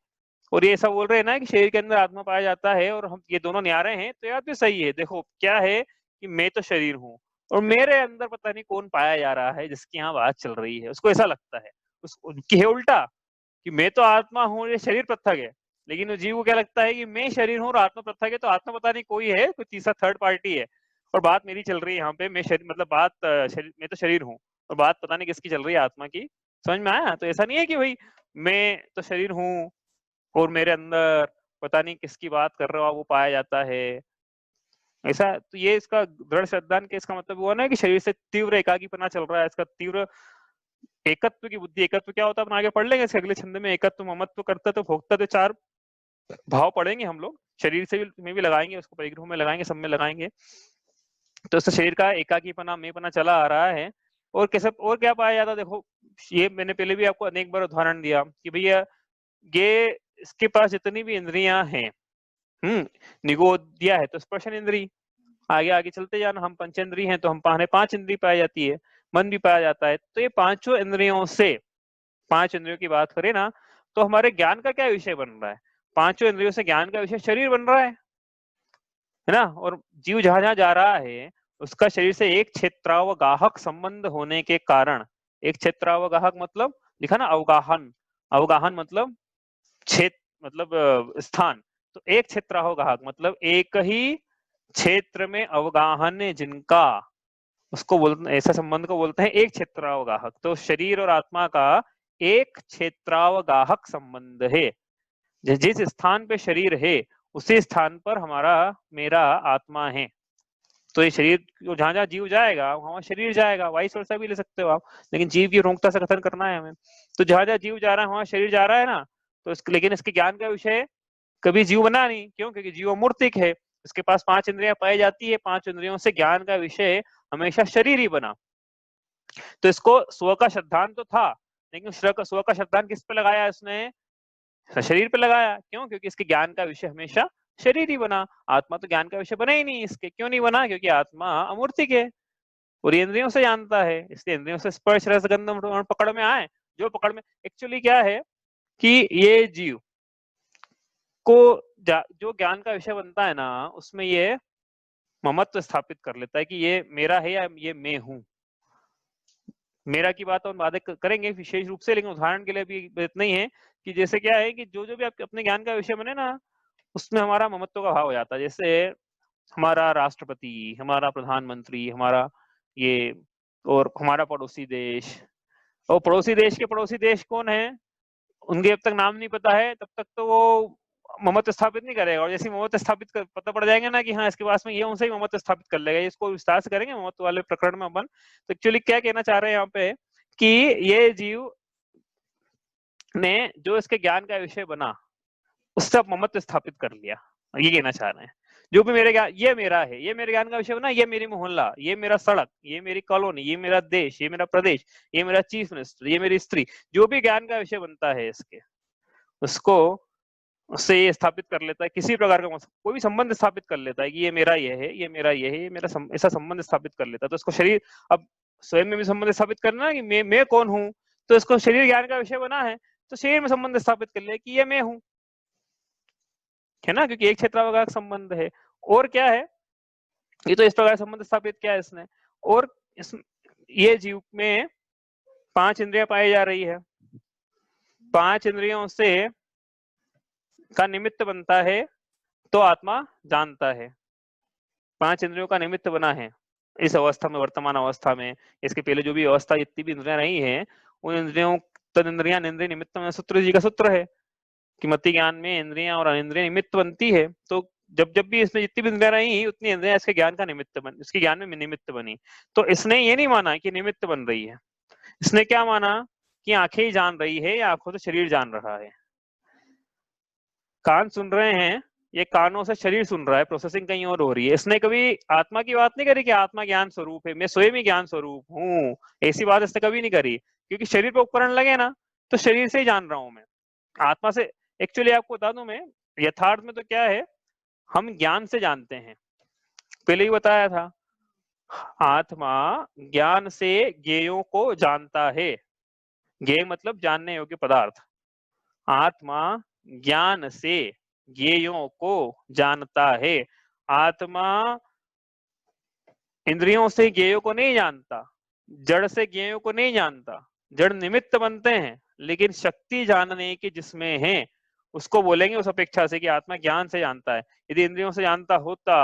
और ये ऐसा बोल रहे हैं ना कि शरीर के अंदर आत्मा पाया जाता है और हम ये दोनों न्यारे हैं, तो यार भी सही है। देखो क्या है कि मैं तो शरीर हूँ और मेरे अंदर पता नहीं कौन पाया जा रहा है जिसकी यहाँ बात चल रही है। उसको ऐसा लगता है, उसकी है उल्टा कि मैं तो आत्मा हूँ, ये शरीर पृथक है। लेकिन जीव को क्या लगता है कि मैं शरीर हूँ और आत्मा पृथक है, तो आत्मा पता नहीं कोई है, कोई तीसरा थर्ड पार्टी है और बात मेरी चल रही है यहाँ पे। मैं शरीर मतलब बात शरीर, मैं तो शरीर हूँ और बात पता नहीं किसकी चल रही है, आत्मा की। समझ में आया? तो ऐसा नहीं है कि भाई मैं तो शरीर हूँ और मेरे अंदर पता नहीं किसकी बात कर रहे हो आप, वो पाया जाता है। ऐसा तो ये इसका दृढ़ श्रद्धान के इसका मतलब हुआ ना कि शरीर से तीव्र एकाकीपना चल रहा है, इसका तीव्र एकत्व की बुद्धि। एकत्व क्या होता है अपन आगे पढ़ लेंगे इसके अगले छंद में। एकत्व, ममत्व, कर्तव्य, भोक्तव्य, चार भाव पढ़ेंगे हम लोग, शरीर से भी में भी लगाएंगे, उसको परिग्रह में लगाएंगे, सब में लगाएंगे। तो इससे शरीर का एकाकीपना, मेपना चला आ रहा है। और कैसे, और क्या पाया जाता है, देखो ये मैंने पहले भी आपको अनेक बार उदाहरण दिया कि भैया ये इसके पास जितनी भी इंद्रियां हैं, निगोद दिया है तो स्पर्शन इंद्री, आगे आगे चलते जाना, हम पंचेंद्री हैं तो हम पांच इंद्री पाई जाती है, मन भी पाया जाता है। तो ये पांचों इंद्रियों से, पांच इंद्रियों की बात करें ना, तो हमारे ज्ञान का क्या विषय बन रहा है? पांचों इंद्रियों से ज्ञान का विषय शरीर बन रहा है ना। और जीव जहां जहां जा रहा है उसका शरीर से एक क्षेत्रावगाहक संबंध होने के कारण, एक क्षेत्रावगाहक मतलब लिखा ना अवगाहन, अवगाहन मतलब क्षेत्र, मतलब स्थान। तो एक क्षेत्रावगाहक मतलब एक ही क्षेत्र में अवगाहन जिनका, उसको बोलते, ऐसा संबंध को बोलते हैं एक क्षेत्रावगाहक। तो शरीर और आत्मा का एक क्षेत्रावगाहक संबंध है। जिस स्थान पे शरीर है उसी स्थान पर हमारा, मेरा आत्मा है। तो ये शरीर जहां जहां जीव जाएगा वहां शरीर जाएगा, वाइस वर्सा भी ले सकते हो आप, लेकिन जीव की रोंगता से कथन करना है हमें। तो जहां जहां जीव जा रहा है वहां शरीर जा रहा है ना। तो लेकिन इसके ज्ञान का विषय कभी जीव बना नहीं, क्यों? क्योंकि जीव अमूर्तिक है, इसके पास पांच इंद्रियां पाई जाती है, पांच इंद्रियों से ज्ञान का विषय हमेशा शरीर ही बना। तो इसको स्व का श्रद्धांत तो था, लेकिन स्व का श्रद्धांत किस पे लगाया इसने? शरीर पे लगाया। क्यों? क्योंकि इसके ज्ञान का विषय हमेशा शरीर ही बना। आत्मा तो ज्ञान का विषय बना ही नहीं इसके। क्यों नहीं बना? क्योंकि आत्मा अमूर्तिक है और इंद्रियों से जानता है, इसलिए इंद्रियों से स्पर्श रस गंध पकड़ में आए, जो पकड़ में। एक्चुअली क्या है कि ये जीव को जो ज्ञान का विषय बनता है ना, उसमें ये ममत्व स्थापित कर लेता है कि ये मेरा है या ये मैं हूं। मेरा की बात हम बातें करेंगे विशेष रूप से, लेकिन उदाहरण के लिए भी इतना ही है कि जैसे क्या है कि जो जो भी आपके अपने ज्ञान का विषय बने ना, उसमें हमारा ममत्व का भाव हो जाता है। जैसे हमारा राष्ट्रपति, हमारा प्रधानमंत्री, हमारा ये, और हमारा पड़ोसी देश, और पड़ोसी देश के पड़ोसी देश कौन है उनके जब तक नाम नहीं पता है तब तक तो वो ममत्व स्थापित नहीं करेगा। और जैसे ममत्व स्थापित पता पड़ जाएंगे ना कि हाँ इसके पास में ये, उनसे ही ममत्व स्थापित कर लेगा। इसको विस्तार से करेंगे ममत्व वाले प्रकरण में अपन। तो एक्चुअली क्या कहना चाह रहे हैं यहाँ पे कि ये जीव ने जो इसके ज्ञान का विषय बना उससे ममत्व स्थापित कर लिया, ये कहना चाह रहे हैं। जो भी मेरे ज्ञान, ये मेरा है, ये मेरे ज्ञान का विषय बना, ये मेरी मोहल्ला, ये मेरा सड़क, ये मेरी कॉलोनी, ये मेरा देश, ये मेरा प्रदेश, ये मेरा चीफ मिनिस्टर, ये मेरी स्त्री, जो भी ज्ञान का विषय बनता है इसके, उसको उससे ये स्थापित कर लेता है। किसी प्रकार का कोई भी संबंध स्थापित कर लेता है कि ये मेरा ये है, ये मेरा ये है, ये मेरा ऐसा संबंध स्थापित कर लेता है। तो इसको शरीर, अब स्वयं में भी संबंध स्थापित करना है कि मैं कौन हूं, तो इसको शरीर ज्ञान का विषय बना है तो शरीर में संबंध स्थापित कर लिया कि ये मैं हूं, है ना, क्योंकि एक क्षेत्रावगाहक संबंध है। और क्या है, ये तो इस प्रकार संबंध स्थापित किया है इसने। और ये जीव में पांच इंद्रियां पाई जा रही है, पांच इंद्रियों से का निमित्त बनता है तो आत्मा जानता है। पांच इंद्रियों का निमित्त बना है इस अवस्था में, वर्तमान अवस्था में। इसके पहले जो भी अवस्था जितनी भी इंद्रियां रही हैं, उन इंद्रियों, तद इंद्रियां इंद्रिय निमित्त में, सूत्र जी का सूत्र है कि मति ज्ञान में इंद्रियां और अनिंद्रिय निमित्त बनती है। तो जब जब भी इसमें जितनी भी इंद्रियां रही उतनी इंद्रियां इसके ज्ञान का निमित्त बन, इसके ज्ञान में निमित्त बनी। तो इसने ये नहीं माना कि निमित्त बन रही है, इसने क्या माना कि आंखें ही जान रही है या आंखों से शरीर जान रहा है। कान सुन रहे हैं, ये कानों से शरीर सुन रहा है, प्रोसेसिंग कहीं और हो रही है। इसने कभी आत्मा की बात नहीं करी कि आत्मा ज्ञान स्वरूप है, मैं स्वयं ही ज्ञान स्वरूप हूँ, ऐसी बात इसने कभी नहीं करी। क्योंकि शरीर पे उपकरण लगे ना तो शरीर से ही जान रहा हूं मैं, आत्मा से। एक्चुअली आपको बता दूं मैं, यथार्थ में तो क्या है, हम ज्ञान से जानते हैं, पहले ही बताया था। आत्मा ज्ञान से ज्ञेयों को जानता है, ज्ञेय मतलब जानने योग्य पदार्थ। आत्मा ज्ञान से ज्ञेयों को जानता है। आत्मा इंद्रियों से ज्ञेयों को नहीं जानता, जड़ से ज्ञेयों को नहीं जानता। जड़ निमित्त बनते हैं, लेकिन शक्ति जानने की जिसमें है उसको बोलेंगे उस अपेक्षा से कि आत्मा ज्ञान से जानता है। यदि इंद्रियों से जानता होता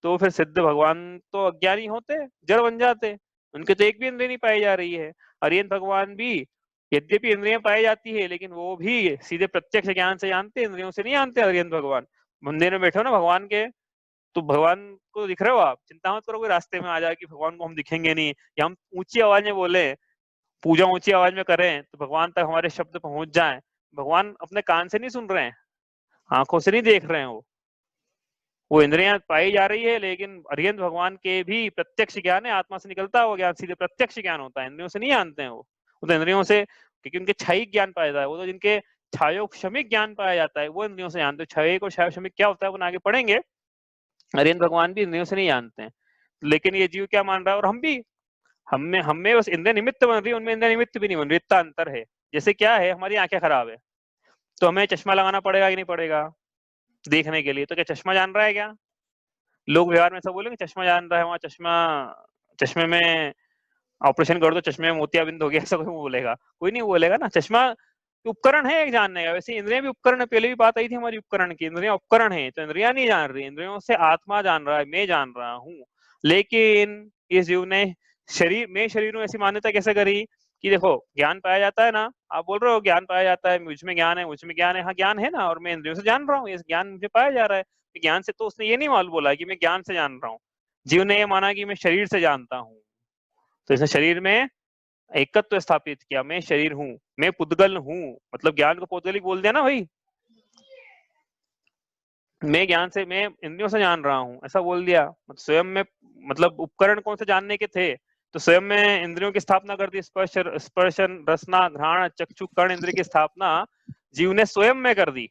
तो फिर सिद्ध भगवान तो अज्ञानी होते, जड़ बन जाते, उनके तो एक भी इंद्रिय नहीं पाई जा रही है। अरियन भगवान भी यद्यपि इंद्रियां पाई जाती है लेकिन वो भी सीधे प्रत्यक्ष ज्ञान से जानते, इंद्रियों से नहीं जानते। अरिहंत भगवान मंदिर में बैठे हो ना भगवान के, तो भगवान को दिख रहे हो आप, चिंता मत करो कोई रास्ते में आ जाए कि भगवान को हम दिखेंगे नहीं, या हम ऊंची आवाज में बोले, पूजा ऊंची आवाज में करें तो भगवान तक हमारे शब्द पहुंच जाएं। भगवान अपने कान से नहीं सुन रहे हैं, आंखों से नहीं देख रहे हैं, वो इंद्रियां पाई जा रही है, लेकिन अरिहंत भगवान के भी प्रत्यक्ष ज्ञान है, आत्मा से निकलता है वो ज्ञान, सीधे प्रत्यक्ष ज्ञान होता है, इंद्रियों से नहीं जानते हैं वो तो इंद्रियों से, क्योंकि उनके क्षयिक ज्ञान पाया जाता है, वो तो जिनके क्षयोक्षमिक ज्ञान पाया जाता है वो इंद्रियों से जानते हैं। क्षयिक और क्षयोक्षमिक क्या होता है वो आगे पढ़ेंगे। अरिहंत भगवान भी इंद्रियों से नहीं जानते हैं, लेकिन ये जीव क्या मान रहा है, और हम भी, हमें बस इंद्रिय निमित्त बन रही है, उनमें इंद्रिय निमित्त भी नहीं बन रही, इतना अंतर है। जैसे क्या है, हमारी आंखें खराब है तो हमें चश्मा लगाना पड़ेगा कि नहीं पड़ेगा देखने के लिए, तो क्या चश्मा जान रहा है क्या? लोग व्यवहार में सब बोलेंगे चश्मा जान रहा है, वहां चश्मा, चश्मे में ऑपरेशन कर दो, चश्मे में मोतियाबिंद हो गया, ऐसा कोई बोलेगा? कोई नहीं बोलेगा ना। चश्मा उपकरण है एक जानने का, वैसे इंद्रियां भी उपकरण है, पहले भी बात आई थी हमारी उपकरण की, इंद्रियां उपकरण है, तो इंद्रियां नहीं जान रही, इंद्रियों से आत्मा जान रहा है, मैं जान रहा हूँ। लेकिन इस जीव ने शरीर में, शरीर में ऐसी मान्यता कैसे करी कि देखो ज्ञान पाया जाता है ना, आप बोल रहे हो ज्ञान पाया जाता है, मुझ में ज्ञान है, मुझ में ज्ञान है, हाँ ज्ञान है ना, और मैं इंद्रियों से जान रहा हूँ, ये ज्ञान मुझे पाया जा रहा है। ज्ञान से तो उसने ये नहीं मालूम बोला कि मैं ज्ञान से जान रहा हूँ, जीव ने ये माना कि मैं शरीर से जानता हूँ, तो इसने शरीर में एकत्व स्थापित किया, मैं शरीर हूँ, मैं पुद्गल हूँ, मतलब ज्ञान को पौद्गलिक बोल दिया ना भाई, मैं ज्ञान से, मैं इंद्रियों से जान रहा हूँ ऐसा बोल दिया, स्वयं में, मतलब उपकरण कौन से जानने के थे, तो स्वयं में इंद्रियों की स्थापना कर दी, स्पर्शन रसना घ्राण चक्षु कर्ण इंद्रिय की स्थापना जीव ने स्वयं में कर दी,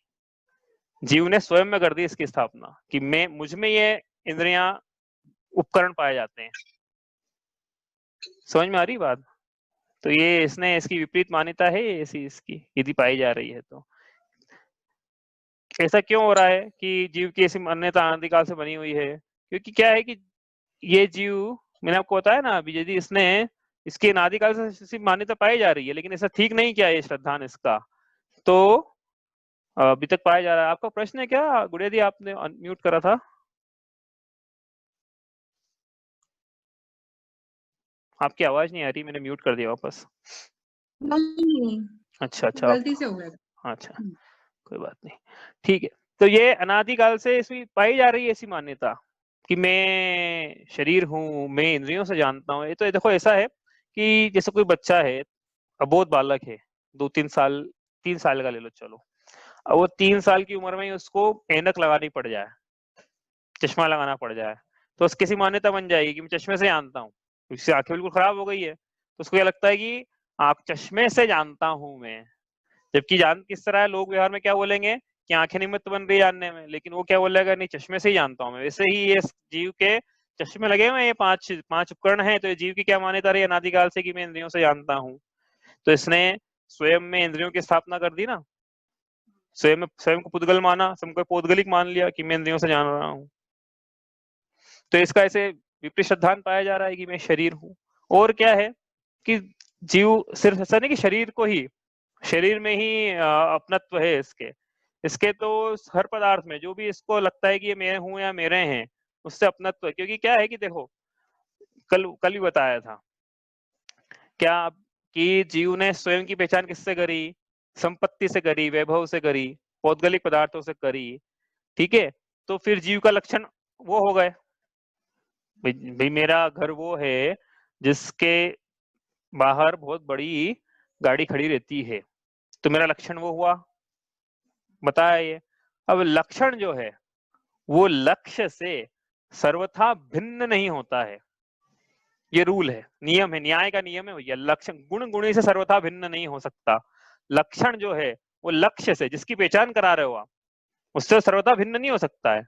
जीव ने स्वयं में कर दी इसकी स्थापना कि मैं, मुझ में ये इंद्रियां उपकरण पाए जाते हैं। समझ में आ रही बात? तो ये इसने, इसकी विपरीत मान्यता है ऐसी इसकी, यदि पाई जा रही है तो। ऐसा क्यों हो रहा है कि जीव की ऐसी मान्यता अनादिकाल से बनी हुई है? क्योंकि क्या है कि ये जीव, मैंने आपको बताया ना अभी, यदि इसने, इसकी अनादिकाल से ऐसी मान्यता पाई जा रही है लेकिन ऐसा ठीक नहीं किया है श्रद्धान इसका, तो अभी तक पाया जा रहा है। आपका प्रश्न है क्या गुड़िया दी? आपने अनम्यूट करा था, आपकी आवाज नहीं आ रही, मैंने म्यूट कर दिया वापस। नहीं, अच्छा अच्छा, गलती से हो गया। अच्छा कोई बात नहीं, ठीक है। तो ये अनादिकाल से इसमें पाई जा रही है ऐसी मान्यता कि मैं शरीर हूँ, मैं इंद्रियों से जानता हूँ। ये तो देखो ऐसा है कि जैसे कोई बच्चा है, अबोध बालक है, 2-3 साल, 3 साल का ले लो चलो, अब वो 3 साल की उम्र में ही उसको ऐनक लगानी पड़ जाए, चश्मा लगाना पड़ जाए, तो उसकी ऐसी मान्यता बन जाएगी कि मैं चश्मे से जानता हूँ, उसकी आंखें बिल्कुल खराब हो गई है, तो उसको ये लगता है कि आप चश्मे से जानता हूँ मैं। जबकि जान किस तरह है, लोग व्यवहार में क्या बोलेंगे कि आंखें निमित्त बन रही जानने में, लेकिन वो क्या बोलेगा, नहीं चश्मे से ही जानता हूँ मैं। वैसे ही ये जीव के चश्मे लगे हुए हैं, ये पांच उपकरण हैं, तो ये जीव की क्या मान्यता रही अनादिकाल से कि मैं इंद्रियों से जानता हूँ, तो इसने स्वयं में इंद्रियों की स्थापना कर दी ना, स्वयं को पुद्गल माना, स्वयं को पौद्गलिक मान लिया कि मैं इंद्रियों से जान रहा हूँ। तो इसका ऐसे विपरीत सिद्धांत पाया जा रहा है कि मैं शरीर हूँ। और क्या है कि जीव सिर्फ ऐसा नहीं कि शरीर को ही, शरीर में ही अपनत्व है इसके, इसके तो हर पदार्थ में जो भी इसको लगता है कि ये मैं हूं या मेरे हैं, उससे अपनत्व है। क्योंकि क्या है कि देखो, कल भी बताया था क्या कि जीव ने स्वयं की पहचान किससे करी, संपत्ति से करी, वैभव से करी, पौद्गलिक पदार्थों से करी, ठीक है। तो फिर जीव का लक्षण वो हो गए, भाई मेरा घर वो है जिसके बाहर बहुत बड़ी गाड़ी खड़ी रहती है, तो मेरा लक्षण वो हुआ, बताया ये। अब लक्षण जो है वो लक्ष्य से सर्वथा भिन्न नहीं होता है, ये रूल है, नियम है, न्याय का नियम है भैया। लक्षण गुण गुणी से सर्वथा भिन्न नहीं हो सकता, लक्षण जो है वो लक्ष्य से, जिसकी पहचान करा रहे हो आप, उससे सर्वथा भिन्न नहीं हो सकता है।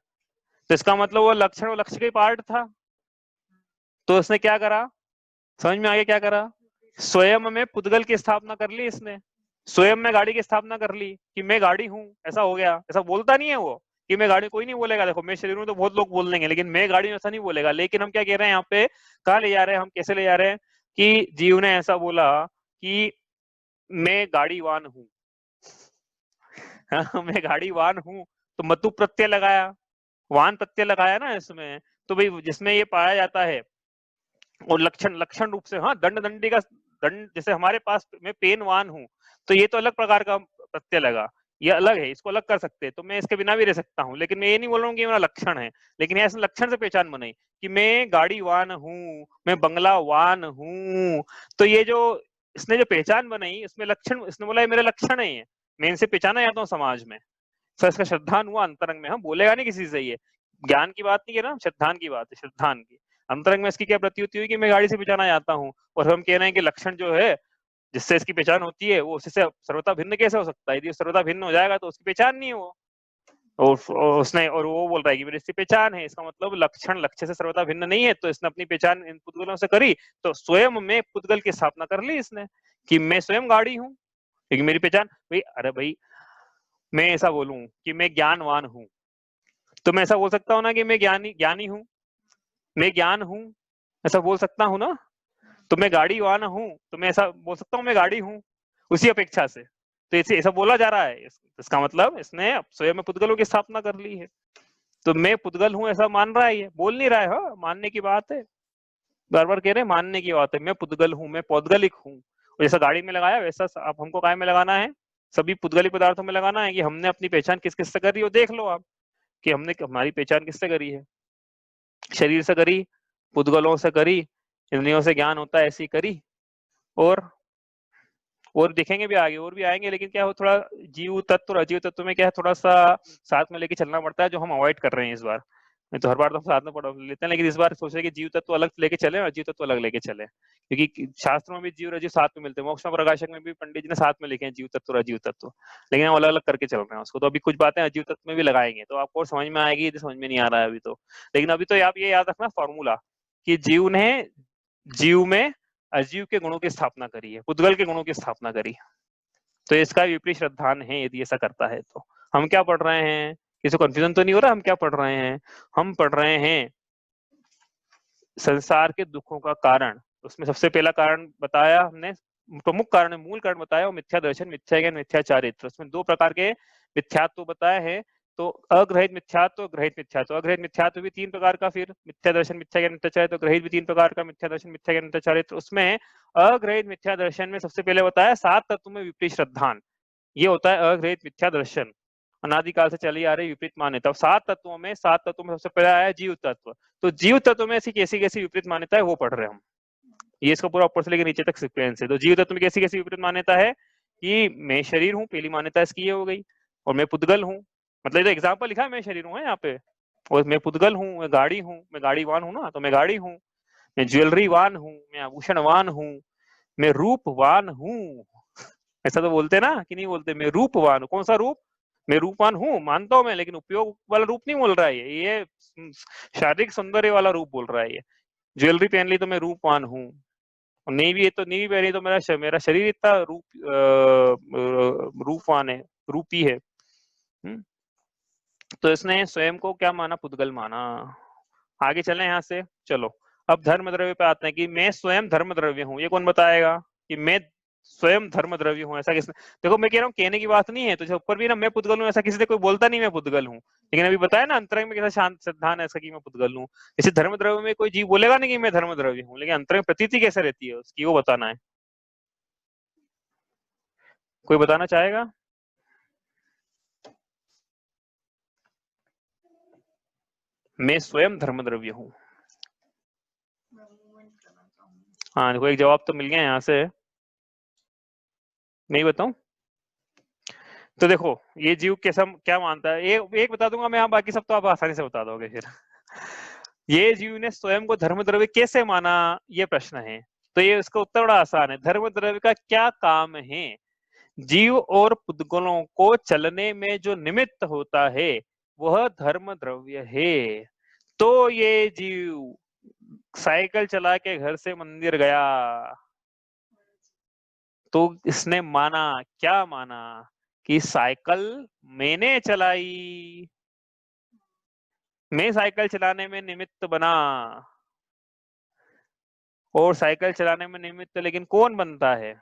तो इसका मतलब वो लक्षण, वो लक्ष्य का ही पार्ट था। तो उसने क्या करा, समझ में आ गया क्या करा, स्वयं में पुद्गल की स्थापना कर ली इसने, स्वयं में गाड़ी की स्थापना कर ली कि मैं गाड़ी हूं, ऐसा हो गया। ऐसा बोलता नहीं है वो कि मैं गाड़ी, कोई नहीं बोलेगा, देखो मैं शरीर हूं तो बहुत लोग बोल देंगे, लेकिन मैं गाड़ी हूं ऐसा नहीं बोलेगा। लेकिन हम क्या कह रहे हैं यहाँ पे, कहाँ ले जा रहे हैं हम, कैसे ले जा रहे हैं कि जीव ने ऐसा बोला कि मैं गाड़ीवान हूं मैं गाड़ीवान हूं, तो मतु प्रत्यय लगाया, वान प्रत्यय लगाया ना इसमें, तो भाई जिसमें ये पाया जाता है और लक्षण, लक्षण रूप से, हाँ दंड दंडी का दंड, जैसे हमारे पास मैं पेनवान हूँ, तो ये तो अलग प्रकार का प्रत्यय लगा, ये अलग है, इसको अलग कर सकते हैं, तो मैं इसके बिना भी रह सकता हूँ, लेकिन मैं ये नहीं बोल रहा हूँ कि मेरा लक्षण है। लेकिन ऐसे लक्षण से पहचान बनाई कि मैं गाड़ीवान हूँ, मैं बंगलावान हूँ, तो ये जो इसने जो पहचान बनाई, इसमें लक्षण, इसने बोला ये मेरा लक्षण है, ये मैं इनसे पहचाना जाता हूँ समाज में, तो इसका श्रद्धान हुआ अंतरंग में। हम बोलेगा नहीं किसी से, ये ज्ञान की बात नहीं है ना, श्रद्धान की बात है, श्रद्धान की। अंतरंग में इसकी क्या प्रतीति हुई कि मैं गाड़ी से पहचाना जाता हूँ, और हम कह रहे हैं कि लक्षण जो है जिससे इसकी पहचान होती है वो उससे सर्वथा भिन्न कैसे हो सकता है? यदि सर्वथा भिन्न हो जाएगा तो उसकी पहचान नहीं है वो। और उसने, और वो बोल रहा है कि मेरी इसकी पहचान है, इसका मतलब लक्षण लक्ष्य से सर्वथा भिन्न नहीं है, तो इसने अपनी पहचान इन पुद्गलों से करी, तो स्वयं में पुद्गल की स्थापना कर ली इसने कि मैं स्वयं गाड़ी हूँ, क्योंकि मेरी पहचान भाई, अरे भाई मैं ऐसा बोलूं कि मैं ज्ञानवान हूं, तो मैं ऐसा बोल सकता हूँ ना कि मैं ज्ञानी हूँ, मैं ज्ञान हूँ, ऐसा बोल सकता हूँ ना। तो मैं गाड़ीवान हूँ, तो मैं ऐसा बोल सकता हूँ मैं गाड़ी हूँ, उसी अपेक्षा से। तो इसे ऐसा बोला जा रहा है, इसका मतलब इसने स्वयं में पुद्गलों की स्थापना कर ली है। तो मैं पुद्गल हूँ ऐसा मान रहा है, ये बोल नहीं रहा है, हाँ मानने की बात है, बार बार कह रहे हैं मानने की बात है। मैं पुद्गल हूँ, मैं पौद्गलिक हूँ, जैसा गाड़ी में लगाया वैसा आप हमको काय में लगाना है, सभी पुद्गलिक पदार्थों में लगाना है कि हमने अपनी पहचान किस किस से करी हो। देख लो आप कि हमने हमारी पहचान किससे करी है, शरीर से करी, पुद्गलों से करी, इंद्रियों से ज्ञान होता है ऐसी करी, और देखेंगे भी आगे और भी आएंगे। लेकिन क्या हो, थोड़ा जीव तत्व और अजीव तत्व में क्या है, थोड़ा सा साथ में लेके चलना पड़ता है, जो हम अवॉइड कर रहे हैं इस बार। नहीं तो हर बार तो साथ में पढ़ लेते हैं, लेकिन इस बार सोच रहे कि जीव तत्व अलग लेके चले और अजीव तत्व अलग लेके चले, क्योंकि शास्त्रों में भी जीव और अजीव साथ में मिलते हैं। मोक्ष प्रकाशक में भी पंडित जी ने साथ में लिखे हैं जीव तत्व और अजीव तत्व, लेकिन हम अलग अलग करके चल रहे हैं उसको। तो अभी कुछ बातें अजीव तत्व में भी लगाएंगे तो आपको समझ में आएगी, यदि समझ में नहीं आ रहा है अभी तो। लेकिन अभी तो आप ये याद रखना फॉर्मूला कि जीव ने जीव में अजीव के गुणों की स्थापना करी है, पुद्गल के गुणों की स्थापना करी, तो इसका विपरीत श्रद्धान है यदि ऐसा करता है तो। हम क्या पढ़ रहे हैं, किसी को कंफ्यूजन तो नहीं हो रहा, हम क्या पढ़ रहे हैं? हम पढ़ रहे हैं संसार के दुखों का कारण। उसमें सबसे पहला कारण बताया हमने, प्रमुख कारण, मूल कारण बताया वो मिथ्या दर्शन, मिथ्या ज्ञान, मिथ्या चारित्र। उसमें दो प्रकार के मिथ्यात्व बताए हैं, तो अग्रहित मिथ्यात्व, ग्रहित मिथ्यात्व। अग्रहित मिथ्यात्व भी तीन प्रकार का, फिर मिथ्या दर्शन, मिथ्या ज्ञान, मिथ्या चारित्र। ग्रहित भी तीन प्रकार का, मिथ्या दर्शन, मिथ्या ज्ञान, मिथ्या चारित्र। उसमें अग्रहित मिथ्या दर्शन में सबसे पहले बताया सात तत्व में विपरीत श्रद्धान, ये होता है अग्रहित मिथ्या दर्शन, अनादिकाल से चली आ रही विपरीत मान्यता। सात तत्वों में सबसे पहला आया जीव तत्व। तो जीव तत्व में ऐसी कैसी कैसी विपरीत मान्यता है वो पढ़ रहे हैं हम, ये इसका पूरा ऊपर से लेकर नीचे तक सीक्वेंस है। तो जीव तत्व में कैसी कैसी विपरीत मान्यता है कि मैं शरीर हूँ, पहली मान्यता इसकी ये हो गई, और मैं पुद्गल हूँ, मतलब जो एग्जाम्पल लिखा है मैं शरीर हूँ यहाँ पे, और मैं पुद्गल हूँ, मैं गाड़ी हूँ, मैं गाड़ीवान हूँ ना, तो मैं गाड़ी हूँ, मैं ज्वेलरीवान हूँ, मैं आभूषणवान हूँ, मैं रूपवान हूँ। ऐसा तो बोलते ना कि नहीं बोलते, मैं रूपवान हूँ। कौन सा रूप? मैं रूपवान हूँ मानता हूँ मैं, लेकिन उपयोग वाला रूप नहीं बोल रहा है ये शारीरिक सौंदर्य वाला रूप बोल रहा है ये। ज्वेलरी पहन ली तो मैं रूपवान हूँ, नेवी है तो नेवी पहनी तो मेरा शरीर इतना रूपवान है, रूपी है। तो इसने स्वयं को क्या माना? पुद्गल माना। आगे चले यहाँ से, चलो अब धर्म द्रव्य पे आते हैं कि मैं स्वयं धर्म द्रव्य हूँ। ये कौन बताएगा कि मैं स्वयं धर्म द्रव्य हूँ? ऐसा किसने? देखो मैं कह रहा हूँ कहने की बात नहीं है, तो ऊपर भी ना मैं पुद्गल हूँ ऐसा किसी से कोई बोलता नहीं मैं पुद्गल हूँ, लेकिन अभी बताया ना अंतरंग में कैसा शांत सिद्धांत ऐसा कि मैं पुद्गल हूँ। इसे धर्म द्रव्य में कोई जीव बोलेगा नहीं कि मैं धर्म द्रव्य हूँ, लेकिन अंतरंग प्रतीति कैसे रहती है उसकी वो बताना है। कोई बताना चाहेगा? मैं स्वयं धर्म द्रव्य हूँ। हाँ देखो एक जवाब तो मिल गया यहाँ से, नहीं बताऊं? तो देखो ये जीव कैसा क्या मानता है, एक बता दूंगा मैं, बाकी सब तो आप आसानी से बता दोगे फिर। ये जीव ने स्वयं को धर्म द्रव्य कैसे माना, ये प्रश्न है। तो ये इसका उत्तर बड़ा आसान है। धर्म द्रव्य का क्या काम है? जीव और पुद्गलों को चलने में जो निमित्त होता है वह धर्म द्रव्य है। तो ये जीव साइकिल चला के घर से मंदिर गया, तो इसने माना, क्या माना? कि साइकिल मैंने चलाई, मैं साइकिल चलाने में निमित्त बना। और साइकिल चलाने में निमित्त लेकिन कौन बनता है?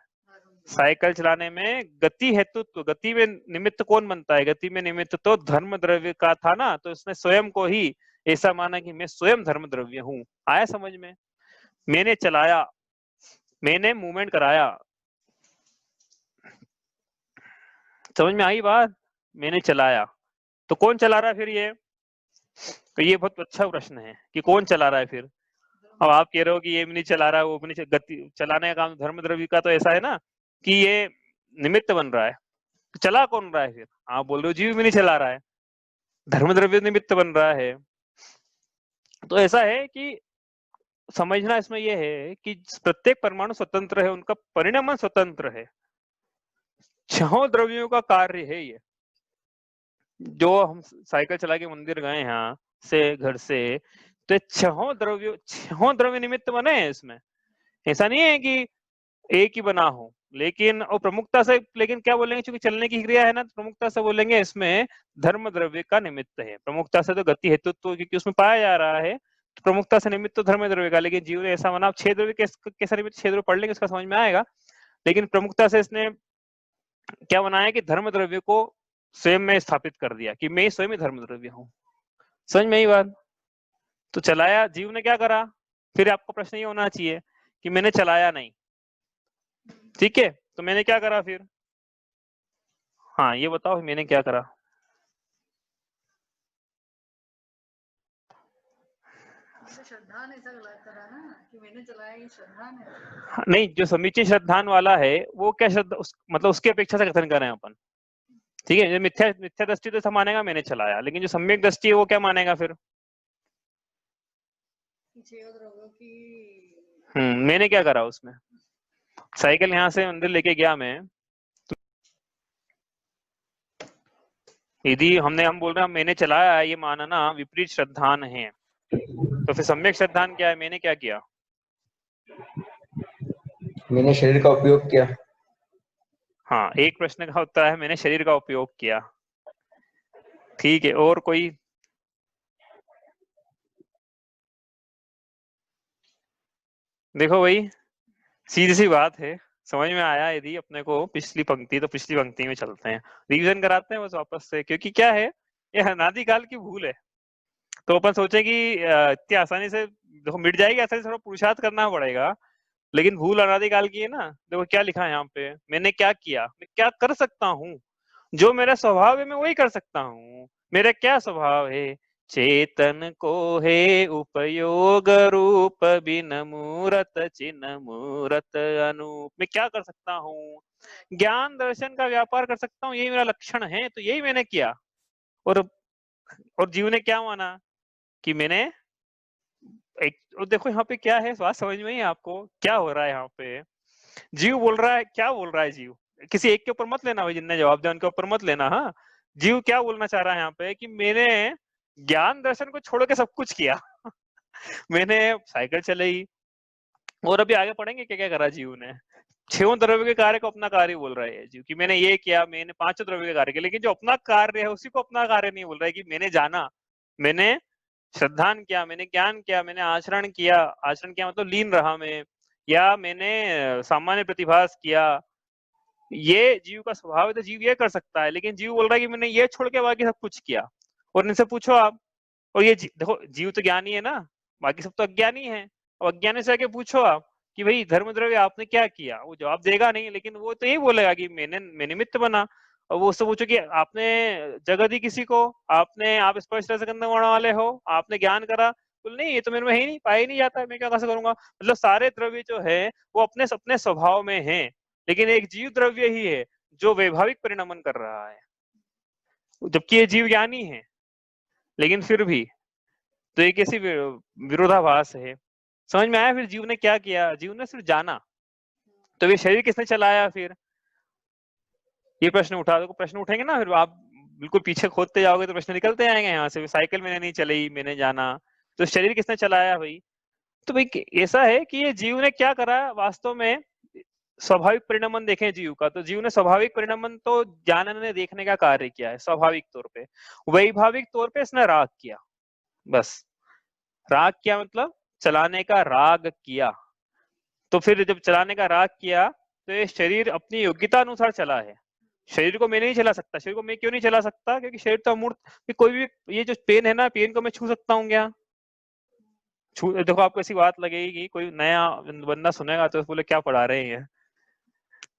साइकिल चलाने में गति हेतुत्व, गति में निमित्त कौन बनता है? गति में निमित्त तो धर्म द्रव्य का था ना, तो इसने स्वयं को ही ऐसा माना कि मैं स्वयं धर्म द्रव्य हूं। आया समझ में? मैंने चलाया, मैंने मूवमेंट कराया, समझ में आई बात? मैंने चलाया, तो कौन चला रहा है फिर ये? तो ये बहुत अच्छा प्रश्न है कि कौन चला रहा है फिर। अब आप कह रहे हो कि ये भी नहीं चला रहा है, वो भी नहीं गति चलाने का काम धर्म द्रव्य का, तो ऐसा है ना कि ये निमित्त बन रहा है, तो चला कौन रहा है फिर? आप बोल रहे हो जीव भी नहीं चला रहा है, धर्म द्रव्य निमित्त बन रहा है। तो ऐसा है कि समझना इसमें यह है कि प्रत्येक परमाणु स्वतंत्र है, उनका परिणमन स्वतंत्र है। छहों द्रव्यों का कार्य है ये। जो हम साइकिल चला के मंदिर गए यहाँ से, घर से, तो छहों द्रव्य निमित्त बने हैं इसमें। ऐसा नहीं है कि एक ही बना हो, लेकिन और प्रमुखता से, लेकिन क्या बोलेंगे, क्योंकि चलने की क्रिया है ना, तो प्रमुखता से बोलेंगे इसमें धर्म द्रव्य का निमित्त है। प्रमुखता से तो गति हेतुत्व, क्योंकि उसमें पाया जा रहा है, तो प्रमुखता से निमित्त तो धर्म द्रव्य का। लेकिन जीव ने ऐसा माना, 6 द्रव्य कैसा निमित्त, 6 द्रव्य पढ़ लेंगे, उसका समझ में आएगा। लेकिन प्रमुखता से इसने क्या बनाया कि धर्म द्रव्य को स्वयं में स्थापित कर दिया कि मैं स्वयं ही धर्म द्रव्य हूं। समझ में आई बात? तो चलाया जीव ने, क्या करा? फिर आपको प्रश्न ये होना चाहिए कि मैंने चलाया नहीं, ठीक है, तो मैंने क्या करा फिर? हाँ ये बताओ मैंने क्या करा? श्रद्धा ने ऐसा करा ना कि मैंने चलाया, ये श्रद्धा ने। नहीं, जो समीचीन श्रद्धान वाला है वो क्या श्रद्धा, मतलब उसकी अपेक्षा से कथन कर रहे हैं अपन, ठीक है। जो मिथ्या दृष्टि तो ऐसा मानेगा मैंने चलाया, लेकिन जो सम्यक दृष्टि है वो क्या मानेगा फिर? मैंने क्या करा उसमें? साइकिल यहाँ से मंदिर लेके गया मैं, यदि हम बोल रहे हैं मैंने चलाया, ये मानना विपरीत श्रद्धान है, तो फिर सम्यक श्रद्धान क्या है? मैंने क्या किया? मैंने शरीर का उपयोग किया। हाँ, एक प्रश्न का उत्तर है मैंने शरीर का उपयोग किया, ठीक है। और कोई? देखो भाई, सीधी सी बात है, समझ में आया? यदि अपने को पिछली पंक्ति, तो पिछली पंक्ति में चलते हैं, रिवीजन कराते हैं बस वापस से, क्योंकि क्या है, ये अनादिकाल की भूल है। तो अपन सोचे कि इतनी आसानी से देखो मिट जाएगी, आसानी से थोड़ा पुरुषार्थ करना पड़ेगा, लेकिन भूल अनादिकाल की है ना। देखो क्या लिखा है यहाँ पे, मैंने क्या किया, मैं क्या कर सकता हूँ, जो मेरा स्वभाव है मैं वही कर सकता हूँ। मेरा क्या स्वभाव है? चेतन को है उपयोग रूप बिन मूरत चिन्ह मूरत अनूप। मैं क्या कर सकता हूँ? ज्ञान दर्शन का व्यापार कर सकता हूँ, यही मेरा लक्षण है, तो यही मैंने किया। और जीव ने क्या माना कि मैंने और देखो यहाँ पे क्या है, बात समझ में ही आपको क्या हो रहा है यहाँ पे? जीव बोल रहा है, क्या बोल रहा है जीव? किसी एक के ऊपर मत लेना भाई, जिनने जवाब दिया उनके ऊपर मत लेना। हाँ, जीव क्या बोलना चाह रहा है यहाँ पे कि मैंने ज्ञान दर्शन को छोड़ के सब कुछ किया मैंने साइकिल चलाई, और अभी आगे पढ़ेंगे क्या क्या करा जीव ने। 6 द्रव्य के कार्य को अपना कार्य बोल रहा है जीव, कि मैंने ये किया, मैंने 5 द्रव्य के कार्य किया, लेकिन जो अपना कार्य है उसी को अपना कार्य नहीं बोल रहा है कि मैंने जाना, मैंने श्रद्धान किया, मैंने ज्ञान किया, मैंने आचरण किया। आचरण किया मतलब लीन रहा मैं, या मैंने सामान्य प्रतिभास किया। ये जीव का स्वभाव है, तो जीव ये कर सकता है, लेकिन जीव बोल रहा है कि मैंने ये छोड़ के बाकी सब कुछ किया। और इनसे पूछो आप, और ये देखो जीव तो ज्ञानी है ना, बाकी सब तो अज्ञानी है। और अज्ञानी से आके पूछो आप कि भाई धर्म द्रव्य आपने क्या किया, वो जवाब देगा नहीं, लेकिन वो तो यही बोलेगा कि मैं निमित्त बना। और वो उससे पूछो कि आपने जगह दी किसी को, आप स्पर्श रस गंध वाले हो, आपने ज्ञान करा, बोल नहीं ये तो मेरे में है ही नहीं, पाया ही नहीं जाता, मैं क्या कैसे करूंगा। मतलब सारे द्रव्य जो है वो अपने अपने स्वभाव में है, लेकिन एक जीव द्रव्य ही है जो वैभाविक परिणमन कर रहा है, जबकि ये जीव ज्ञानी है। लेकिन फिर भी तो एक ऐसी विरोधाभास है। समझ में आया? फिर जीव ने क्या किया? जीव ने सिर्फ जाना, तो ये शरीर किसने चलाया फिर? ये प्रश्न उठा दो, प्रश्न उठेंगे ना, फिर आप बिल्कुल पीछे खोदते जाओगे तो प्रश्न निकलते आएंगे यहाँ से। साइकिल मैंने नहीं चलाई, मैंने जाना, तो शरीर किसने चलाया भाई? तो भाई ऐसा है कि ये जीव ने क्या करा वास्तव में, स्वाभाविक परिणमन देखें जीव का, तो जीव ने स्वाभाविक परिणमन तो जानने देखने का कार्य किया है स्वाभाविक तौर पे। वैभाविक तौर पे इसने राग किया, बस। राग किया मतलब चलाने का राग किया। तो फिर जब चलाने का राग किया, तो ये शरीर अपनी योग्यता अनुसार चला है। शरीर को मैं नहीं चला सकता। शरीर को मैं क्यों नहीं चला सकता? क्योंकि शरीर तो अमूर्त, कोई भी, ये जो पेन है ना, पेन को मैं छू सकता हूँ क्या? देखो आपको ऐसी बात लगेगी, कोई नया बंदा सुनेगा तो बोले क्या पढ़ा रहे हैं,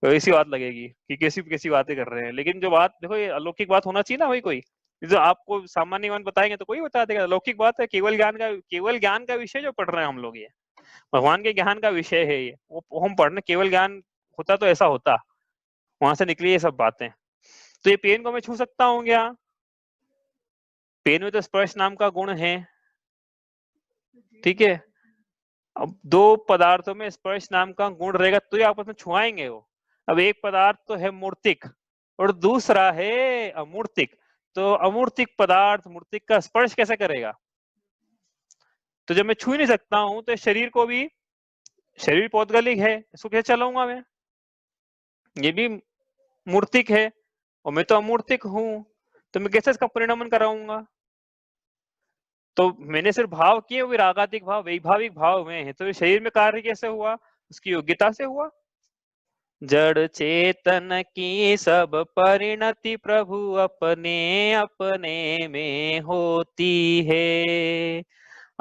तो ऐसी बात लगेगी कि कैसी कैसी बातें कर रहे हैं। लेकिन जो बात देखो, ये अलौकिक बात होना चाहिए ना भाई। कोई जो आपको सामान्य ज्ञान बताएंगे तो कोई बता देगा, अलौकिक बात है, केवल ज्ञान का विषय जो पढ़ रहे हैं हम लोग, ये भगवान के ज्ञान का विषय है ये, वो हम पढ़ने केवल ज्ञान होता तो ऐसा होता, वहां से निकली ये सब बातें। तो ये पेन को मैं छू सकता हूँ क्या? पेन में तो स्पर्श नाम का गुण है, ठीक है। अब दो पदार्थों में स्पर्श नाम का गुण रहेगा तो ये आपस में छुआएंगे वो। अब एक पदार्थ तो है मूर्तिक और दूसरा है अमूर्तिक, तो अमूर्तिक पदार्थ मूर्तिक का स्पर्श कैसे करेगा? तो जब मैं छू ही नहीं सकता हूं तो शरीर को भी, शरीर पौद्गलिक है, इसको कैसे चलाऊंगा मैं? ये भी मूर्तिक है और मैं तो अमूर्तिक हूं, तो मैं कैसे इसका परिणमन कराऊंगा? तो मैंने सिर्फ भाव किए, विरागातिक भाव वैभाविक भाव में है, तो ये शरीर में कार्य कैसे हुआ? उसकी योग्यता से हुआ। जड़ चेतन की सब परिणति प्रभु अपने अपने में होती है,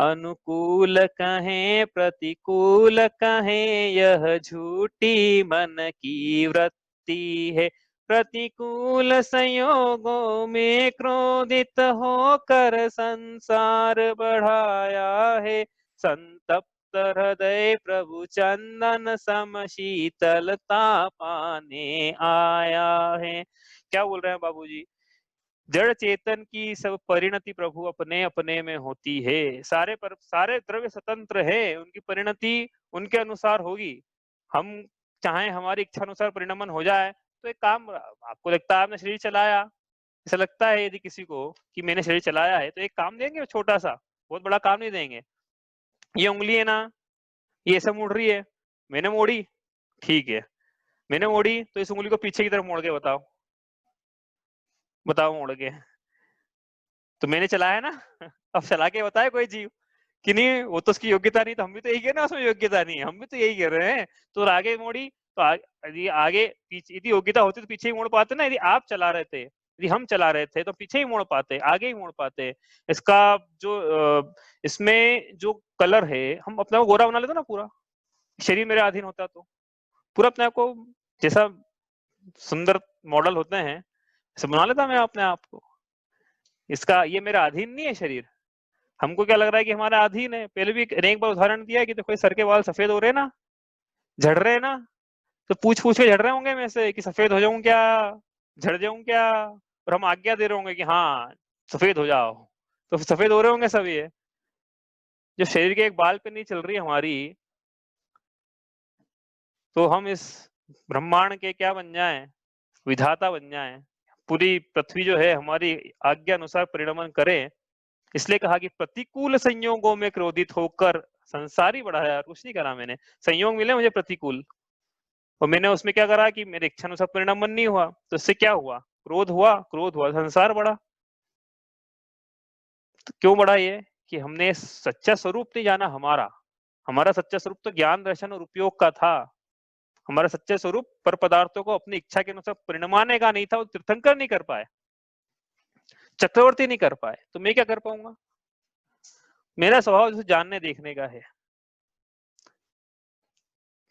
अनुकूल कहें प्रतिकूल कहें यह झूठी मन की वृत्ति है, प्रतिकूल संयोगों में क्रोधित होकर संसार बढ़ाया है, संतप्त हृदय प्रभु चंदन सम शीतलता पाने आया है। क्या बोल रहे हैं बाबूजी? जड़ चेतन की सब परिणति प्रभु अपने अपने में होती है, सारे द्रव्य स्वतंत्र है, उनकी परिणति उनके अनुसार होगी। हम चाहे हमारी इच्छा अनुसार परिणमन हो जाए तो एक काम, आपको लगता है आपने शरीर चलाया, ऐसा लगता है यदि किसी को कि मैंने शरीर चलाया है, तो एक काम देंगे छोटा सा, बहुत बड़ा काम नहीं देंगे। ये उंगली है ना, ये ऐसे मुड़ रही है, मैंने मोड़ी, ठीक है, मैंने मोड़ी, तो इस उंगली को पीछे की तरफ मोड़ के बताओ, बताओ मोड़ के, तो मैंने चलाया ना। अब चला के बताए कोई जीव कि नहीं, वो तो उसकी योग्यता नहीं, तो हम भी तो यही कह रहे हैं उसमें योग्यता नहीं है, हम भी तो यही कह रहे हैं। तो आगे मोड़ी, तो यदि आगे पीछे यदि योग्यता होती तो पीछे ही मोड़ पाते ना। यदि आप चला रहे थे, यदि हम चला रहे थे तो पीछे ही मोड़ पाते, आगे ही मोड़ पाते। इसका जो इसमें जो कलर है, हम अपने को गोरा बना लेते ना, पूरा शरीर मेरे अधीन होता तो पूरा अपने आप को जैसा सुंदर मॉडल होते हैं ऐसे बना लेता मैं अपने आप को। इसका ये मेरा अधीन नहीं है शरीर। हमको क्या लग रहा है कि हमारा अधीन है। पहले भी एक बार उदाहरण दिया है कि देखो सर के बाल सफेद हो रहे हैं ना, झड़ रहे हैं ना, तो पूछ पूछ के झड़ रहे होंगे में से कि सफेद हो जाऊं क्या, झड़ जाऊं क्या, और हम आज्ञा दे रहे होंगे कि हाँ सफेद हो जाओ, तो सफेद हो रहे होंगे सब। ये जो शरीर के एक बाल पे नहीं चल रही हमारी, तो हम इस ब्रह्मांड के क्या बन जाएं, विधाता बन जाएं। पूरी पृथ्वी जो है हमारी आज्ञा अनुसार परिणमन करें। इसलिए कहा कि प्रतिकूल संयोगों में क्रोधित होकर संसारी बढ़ाया। कुछ नहीं करा मैंने, संयोग मिले मुझे प्रतिकूल, और मैंने उसमें क्या करा कि मेरे इच्छा अनुसार परिणमन नहीं हुआ, तो इससे क्या हुआ? क्रोध हुआ, क्रोध हुआ संसार बढ़ा। तो क्यों बढ़ा? ये कि हमने सच्चा स्वरूप नहीं जाना हमारा। हमारा सच्चा स्वरूप तो ज्ञान दर्शन और उपयोग का था। हमारा सच्चा स्वरूप पर पदार्थों को अपनी इच्छा के अनुसार परिणमाने का नहीं था। वो तीर्थंकर नहीं कर पाए, चक्रवर्ती नहीं कर पाए, तो मैं क्या कर पाऊंगा? मेरा स्वभाव जैसे जानने देखने का है।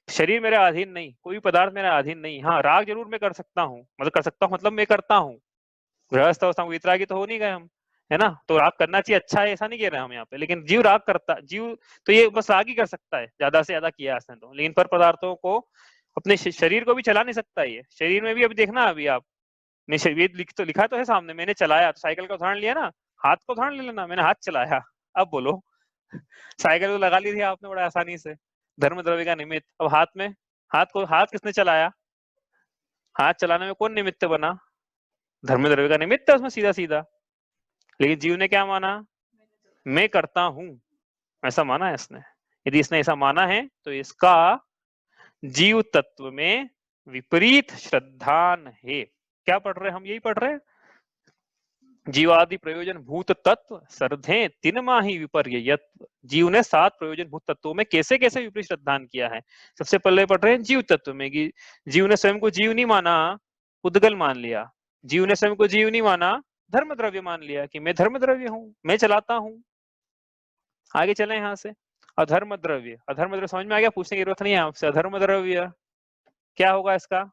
शरीर मेरा अधीन नहीं, कोई पदार्थ मेरा अधीन नहीं। हाँ, राग जरूर मैं कर सकता हूँ, मतलब कर सकता हूँ मतलब मैं करता हूँ। गृहस्थ अवस्था में वितरागी तो हो नहीं गए हम, है ना? तो राग करना चाहिए, अच्छा है, ऐसा नहीं कह रहे हम यहाँ पे। लेकिन जीव राग करता, जीव तो ये बस राग ही कर सकता है, ज्यादा से ज्यादा किया इसने तो। लेकिन पर पदार्थों को, अपने शरीर को भी चला नहीं सकता। ये शरीर में भी अभी देखना, अभी आप ने शरीर लिखा तो है सामने, मैंने चलाया। तो साइकिल का उदाहरण लिया ना, हाथ का उदाहरण ले लेना, मैंने हाथ चलाया। अब बोलो, साइकिल तो लगा ली थी आपने बड़ा आसानी से, धर्म द्रव्य का निमित्त। अब हाथ किसने चलाया? हाथ चलाने में कौन निमित्त बना? धर्म द्रव्य का निमित्त है उसमें सीधा सीधा। लेकिन जीव ने क्या माना? मैं करता हूं, ऐसा माना है इसने। यदि इसने ऐसा माना है तो इसका जीव तत्व में विपरीत श्रद्धान है। क्या पढ़ रहे हैं हम? यही पढ़ रहे हैं, जीवादि प्रयोजन भूत तत्व सर्धे तीन माही विपर्ययत्व। जीव ने 7 प्रयोजन भूत तत्वों में कैसे कैसे विपरीत श्रद्धान किया है। सबसे पहले पढ़ रहे हैं जीव तत्व में कि जीव ने स्वयं को जीव नहीं माना, उद्गल मान लिया। जीव ने स्वयं को जीव नहीं माना, धर्म द्रव्य मान लिया कि मैं धर्म द्रव्य हूं, मैं चलाता हूं। आगे चले यहां से, अधर्म द्रव्य, अधर्म द्रव्य समझ में आ गया, पूछने की जरूरत नहीं है आपसे। अधर्म द्रव्य क्या होगा इसका,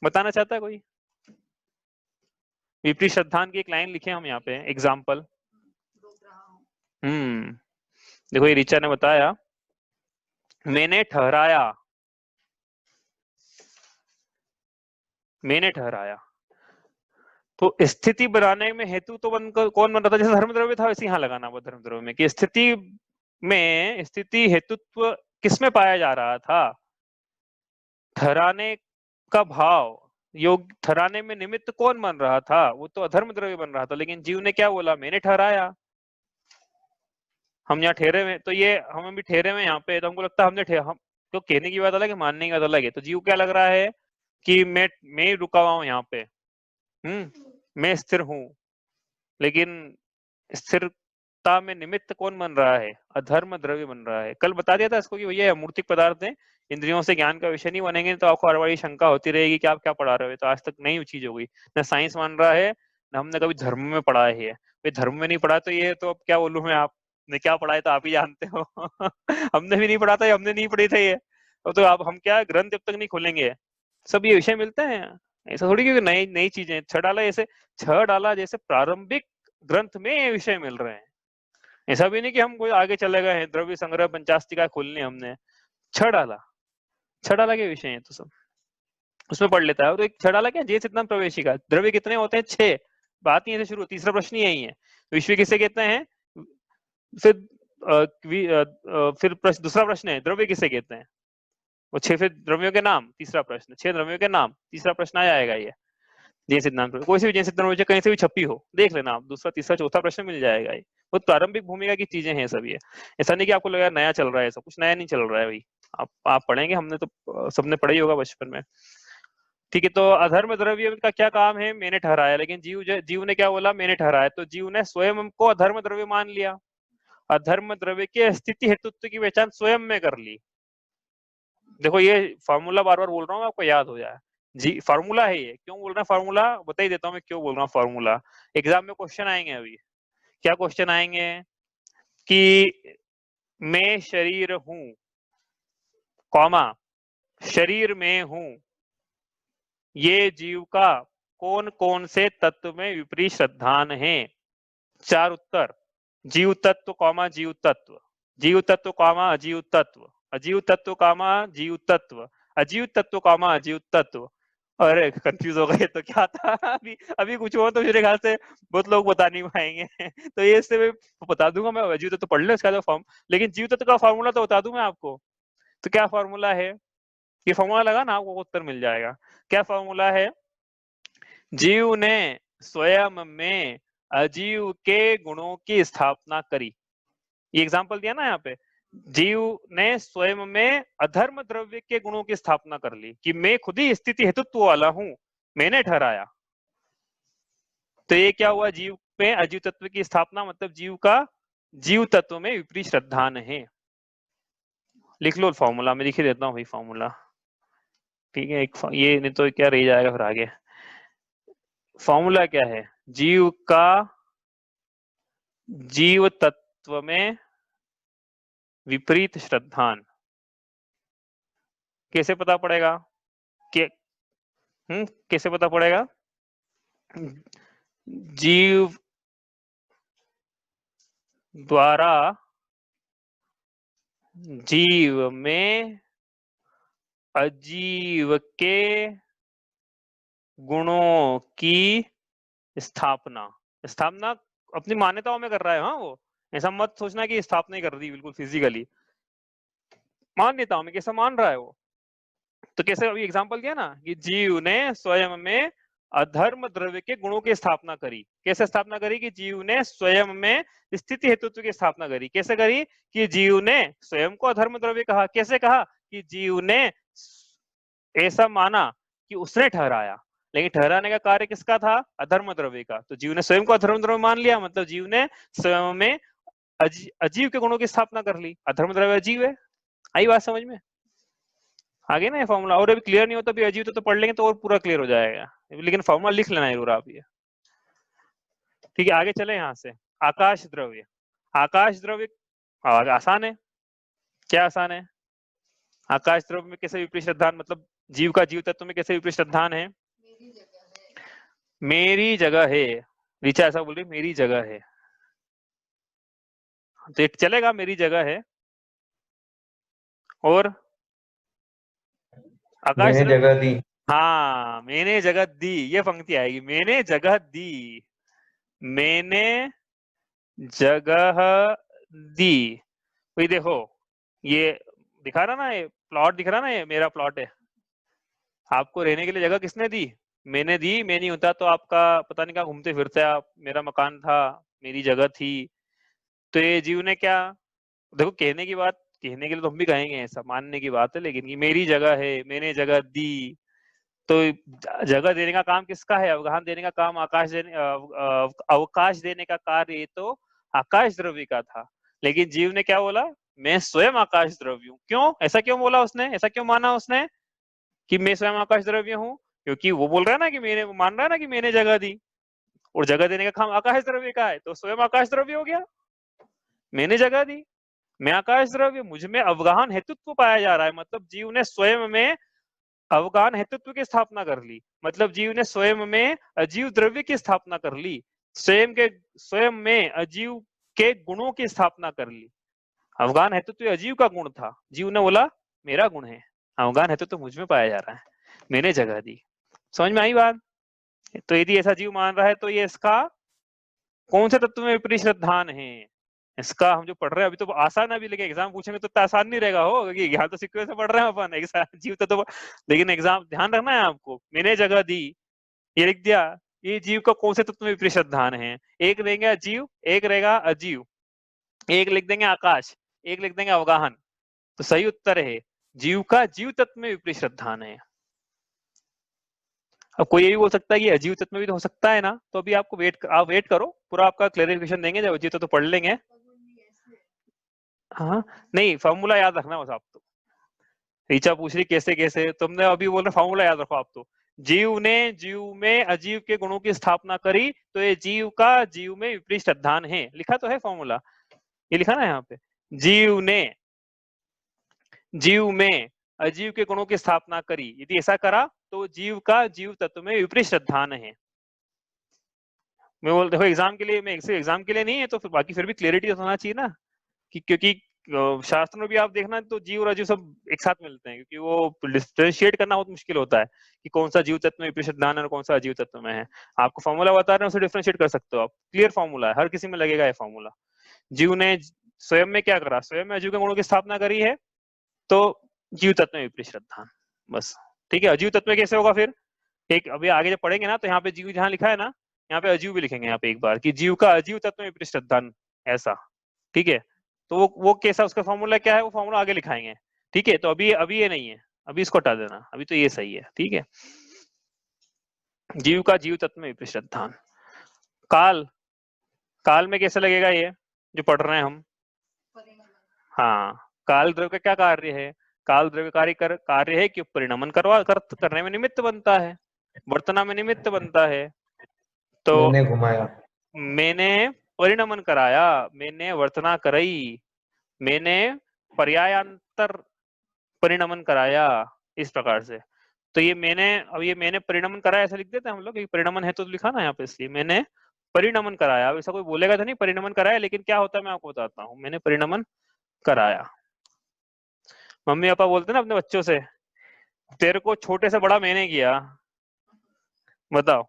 बताना चाहता है कोई? विपरीत श्रद्धान की एक लाइन लिखे हम यहाँ पे एग्जाम्पल। रोक रहा हूँ। देखो ये ऋचा ने बताया, मैंने ठहराया, मैंने ठहराया, तो स्थिति बनाने में हेतु तो कौन बन रहा था? जैसे धर्म द्रव्य था वैसे यहाँ लगाना हुआ धर्म द्रव्य में कि स्थिति में, स्थिति हेतुत्व किसमें पाया जा रहा था? ठहराने का भाव, योग ठहराने में निमित्त कौन बन रहा था? वो तो अधर्म द्रव्य बन रहा था। लेकिन जीव ने क्या बोला? मैंने ठहराया। हम यहाँ ठहरे हुए, तो ये हम भी ठहरे हुए यहाँ पे, तो हमको लगता है हमने हम तो कहने की बात अलग है, मानने की बात अलग है। तो जीव क्या लग रहा है कि मैं रुका हुआ हूँ यहाँ पे, मैं स्थिर हूँ, लेकिन स्थिरता में निमित्त कौन बन रहा है? अधर्म द्रव्य बन रहा है। कल बता दिया था इसको कि भैया अमूर्तिक पदार्थ है, इंद्रियों से ज्ञान का विषय नहीं बनेंगे, तो आपको हर बारी शंका होती रहेगी कि आप क्या पढ़ा रहे हो। तो आज तक नई चीज हो गई, न साइंस मान रहा है, न हमने कभी धर्म में पढ़ा है। भाई धर्म में नहीं पढ़ा तो ये तो अब क्या बोलूं मैं, आपने क्या पढ़ा है तो आप ही जानते हो। हमने भी नहीं पढ़ा था, हमने नहीं पढ़ी थे ये, तो आप हम क्या ग्रंथ जब तक नहीं खोलेंगे सब ये विषय मिलते हैं। ऐसा थोड़ी कि नई नई चीजें छह डाला जैसे प्रारंभिक ग्रंथ में ये विषय मिल रहे हैं। ऐसा भी नहीं कि हम कोई आगे चले गए हैं, द्रव्य संग्रह पंचास्तिका खोलने हमने, छह डाला के विषय है तो सब उसमें पढ़ लेता है। और एक छह डाला क्या, जे सिद्धम प्रवेशिका, द्रव्य कितने होते हैं? 6। बात ही शुरू, तीसरा प्रश्न यही है, विश्व किसे कहते हैं? फिर दूसरा प्रश्न है द्रव्य किसे कहते हैं? वो 6 फिर द्रव्यों के नाम, तीसरा प्रश्न 6 द्रव्यों के नाम, तीसरा प्रश्न आ जाएगा ये। जैन सिद्धांत कोई से भी जैन सिद्धांत कहीं से भी छपी हो देख लेना आप, दूसरा तीसरा चौथा प्रश्न मिल जाएगा। ये बहुत प्रारंभिक भूमिका की चीजें हैं सब ये। ऐसा नहीं कि आपको लगा नया चल रहा है, सब कुछ नया नहीं चल रहा है भाई। आप पढ़ेंगे, हमने तो सबने पढ़ा ही होगा बचपन में। ठीक है, तो अधर्म द्रव्य का क्या काम है? मैंने ठहराया। लेकिन जीव ने क्या बोला? मैंने ठहराया। तो जीव ने स्वयं को अधर्म द्रव्य मान लिया, अधर्म द्रव्य के स्थिति हेतुत्व की पहचान स्वयं में कर ली। देखो ये फॉर्मूला बार बार बोल रहा हूँ, आपको याद हो जाए। जी फार्मूला है ये। क्यों बोल रहा है फार्मूला, बता ही देता हूँ मैं क्यों बोल रहा हूँ फार्मूला। एग्जाम में क्वेश्चन आएंगे अभी। क्या क्वेश्चन आएंगे कि मैं शरीर हूं, कॉमा शरीर में हूं, ये जीव का कौन कौन से तत्व में विपरीत श्रद्धान है? 4 उत्तर, जीव तत्व कॉमा जीव तत्व, जीव तत्व कॉमा अजीव तत्व, अजीव तत्व कॉमा जीव तत्व, अजीव तत्व कॉमा अजीव तत्व। अरे कंफ्यूज हो गए तो क्या था? अभी कुछ हो तो मेरे ख्याल से बहुत लोग बता नहीं पाएंगे। तो ये इससे मैं बता दूंगा, मैं अजीव तत्व पढ़ ले इसका फॉर्म, लेकिन जीव तत्व का फॉर्मूला तो बता दूं मैं आपको। तो क्या फॉर्मूला है? ये फॉर्मूला लगा ना, आपको उत्तर मिल जाएगा। क्या फॉर्मूला है? जीव ने स्वयं में अजीव के गुणों की स्थापना करी। ये एग्जाम्पल दिया ना यहाँ पे, जीव ने स्वयं में अधर्म द्रव्य के गुणों की स्थापना कर ली कि मैं खुद ही स्थिति हेतुत्व वाला हूं, मैंने ठहराया। तो ये क्या हुआ? जीव में अजीव तत्व की स्थापना, मतलब जीव का जीव तत्व में विपरीत श्रद्धान है। लिख लो फॉर्मूला, मैं लिख ही देता हूँ भाई फॉर्मूला। ठीक है, एक ये नहीं तो क्या रह जाएगा फिर आगे। फॉर्मूला क्या है? जीव का जीव तत्व में विपरीत श्रद्धान। कैसे पता पड़ेगा? कैसे पता पड़ेगा? जीव द्वारा जीव में अजीव के गुणों की स्थापना अपनी मान्यताओं में कर रहा है। हाँ, वो ऐसा मत सोचना कि स्थापना ही कर दी बिल्कुल फिजिकली, मान्यताओं में कैसा मान रहा है वो। तो कैसे अभी एग्जांपल दिया ना कि जीव ने स्वयं में अधर्म द्रव्य के गुणों की स्थापना करी। कैसे स्थापना करी? कि जीव ने स्वयं में स्थिति हेतुत्व की स्थापना करी। कैसे करी? कि जीव ने स्वयं को अधर्म द्रव्य कहा। कैसे कहा? कि जीव ने ऐसा माना कि उसने ठहराया, लेकिन ठहराने का कार्य किसका था? अधर्म द्रव्य का। तो जीव ने स्वयं को अधर्म द्रव्य मान लिया, मतलब जीव ने स्वयं में अजीव के गुणों की स्थापना कर ली। अधर्म द्रव्य अजीव है। आई बात समझ में? आगे ना ये फॉर्मूला, और अभी क्लियर नहीं होता भी अजीव तो पढ़ लेंगे तो और पूरा क्लियर हो जाएगा, लेकिन फॉर्मूला लिख लेना जरूर आप ये। ठीक है, आगे चले यहाँ से। आकाश द्रव्य, आकाश द्रव्य आसान है। क्या आसान है? आकाश द्रव्य में कैसे विपरीत श्रद्धान, मतलब जीव का जीव तत्व में कैसे विपरीत श्रद्धान है? मेरी जगह है। मेरी जगह है। ऋचा ऐसा बोल रही, मेरी जगह है, तो ये चलेगा, मेरी जगह है। और आकाश मैंने द्रव्य, जगह दी। हाँ मैंने जगह दी, ये पंक्ति आएगी, मैंने जगह दी, मैंने जगह दी। भाई देखो, ये दिखा रहा ना, ये प्लॉट दिख रहा ना, ये मेरा प्लॉट है। आपको रहने के लिए जगह किसने दी? मैंने दी। मैं नहीं होता तो आपका पता नहीं कहाँ घूमते फिरते आप, मेरा मकान था, मेरी जगह थी। तो ये जीव ने क्या, देखो कहने की बात, कहने के लिए तो हम भी कहेंगे, ऐसा मानने की बात है, लेकिन ये मेरी जगह है, मैंने जगह दी, तो जगह देने का काम किसका है? अवगाहन देने का काम, आकाश देने, अवकाश देने का कार्य ये तो आकाश द्रव्य का था। लेकिन जीव ने क्या बोला? मैं स्वयं आकाश द्रव्य हूँ। क्यों ऐसा क्यों बोला उसने, ऐसा क्यों माना उसने कि मैं स्वयं आकाश द्रव्य हूँ? क्योंकि वो बोल रहा है ना कि मैंने, मान रहा है ना कि मैंने जगह दी, और जगह देने का काम आकाश द्रव्य का है, तो स्वयं आकाश द्रव्य हो गया। मैंने जगह दी, मैं आकाश द्रव्य, मुझ में अवगाहन हेतुत्व पाया जा रहा है, मतलब जीव ने स्वयं में अवगाहन हेतुत्व की स्थापना कर ली, मतलब जीव ने स्वयं में अजीव द्रव्य की स्थापना कर ली, स्वयं में अजीव के गुणों की स्थापना कर ली। अवगाहन हेतुत्व अजीव का गुण था, जीव ने बोला मेरा गुण है, अवगाहन हेतुत्व मुझ में पाया जा रहा है, मैंने जगह दी। समझ में आई बात? तो यदि ऐसा जीव मान रहा है तो ये इसका कौन से तत्व में विपरीत श्रद्धान है? इसका हम जो पढ़ रहे हैं अभी तो आसान है, अभी लेकिन एग्जाम पूछेंगे तो आसान नहीं रहेगा हो, क्योंकि यहाँ तो सिक्के से पढ़ रहे हैं अपन एग्जाम जीव तत्व, लेकिन एग्जाम ध्यान रखना है आपको। मैंने जगह दी, ये लिख दिया, ये जीव का कौन से तत्व में विपरीत श्रद्धान है? एक देंगे अजीव, एक रहेगा अजीव, एक लिख देंगे आकाश, एक लिख देंगे अवगाहन। तो सही उत्तर है जीव का जीव तत्व में विपरीत श्रद्धान है। अब कोई ये भी बोल सकता है कि अजीव तत्व में भी तो हो सकता है ना, तो अभी आपको आप वेट करो, पूरा आपका क्लेरिफिकेशन देंगे, जब अजीव तत्व पढ़ लेंगे। हाँ नहीं, फॉर्मूला याद रखना बस आप तो। रीचा पूछ रही कैसे कैसे, तुमने अभी बोल रहे फॉर्मूला याद रखो आप तो। जीव ने जीव में अजीव के गुणों की स्थापना करी, तो ये जीव का जीव में विपरीत श्रद्धान है, लिखा तो है फॉर्मूला, ये लिखा ना यहाँ पे, जीव ने जीव में अजीव के गुणों की स्थापना करी, यदि ऐसा करा तो जीव का जीव तत्व में विपरीत श्रद्धान है। मैं बोल देखो एग्जाम के लिए, मैं एग्जाम के लिए नहीं है तो फिर बाकी फिर भी क्लियरिटी होना चाहिए ना, कि क्योंकि शास्त्र में भी आप देखना तो जीव और अजीव सब एक साथ मिलते हैं, क्योंकि वो डिफरेंशिएट करना बहुत मुश्किल होता है कि कौन सा जीव तत्व में विपरीत श्रद्धान है और कौन सा अजीव तत्व में है। आपको फॉर्मूला बता रहे हैं, उसे डिफरेंशिएट कर सकते हो आप, क्लियर फॉर्मूला है, हर किसी में लगेगा ये फॉर्मूला। जीव ने स्वयं में क्या करा? स्वयं में अजीव के गुणों की स्थापना करी है, तो जीव तत्व में विपरीत श्रद्धान, बस ठीक है। अजीव तत्व में कैसे होगा फिर, एक अभी आगे जब पढ़ेंगे ना, तो यहाँ पे जीव जहाँ लिखा है ना, यहाँ पे अजीव भी लिखेंगे यहाँ पे एक बार, कि जीव का अजीव तत्व में विपरीत श्रद्धान, ऐसा ठीक है। तो वो कैसा, उसका फॉर्मूला क्या है, वो फॉर्मूला आगे लिखाएंगे, ठीक है। तो अभी ये नहीं है, अभी इसको हटा देना, अभी तो ये सही है, ठीक है। जीव का जीव तत्व में विपरीत श्रद्धान। काल, काल में कैसे लगेगा ये जो पढ़ रहे हैं हम? हाँ, काल द्रव्य का क्या कार्य है? काल द्रव्य कार्य है कि परिणमन करने में निमित्त बनता है, वर्तना में निमित्त बनता है। तो मैंने घुमाया, मैंने परिणमन कराया, मैंने वर्तना कराई, मैंने पर्यायांतर परिणमन कराया, इस प्रकार से। तो ये मैंने, अब ये मैंने परिणमन कराया ऐसा लिख देते हैं हम लोग, परिणमन है तो लिखा ना यहाँ पे, इसलिए मैंने परिणमन कराया। अब ऐसा कोई बोलेगा तो नहीं परिणमन कराया, लेकिन क्या होता है मैं आपको बताता हूँ, मैंने परिणमन कराया। मम्मी पापा बोलते हैं ना अपने बच्चों से, तेरे को छोटे से बड़ा मैंने किया, बताओ।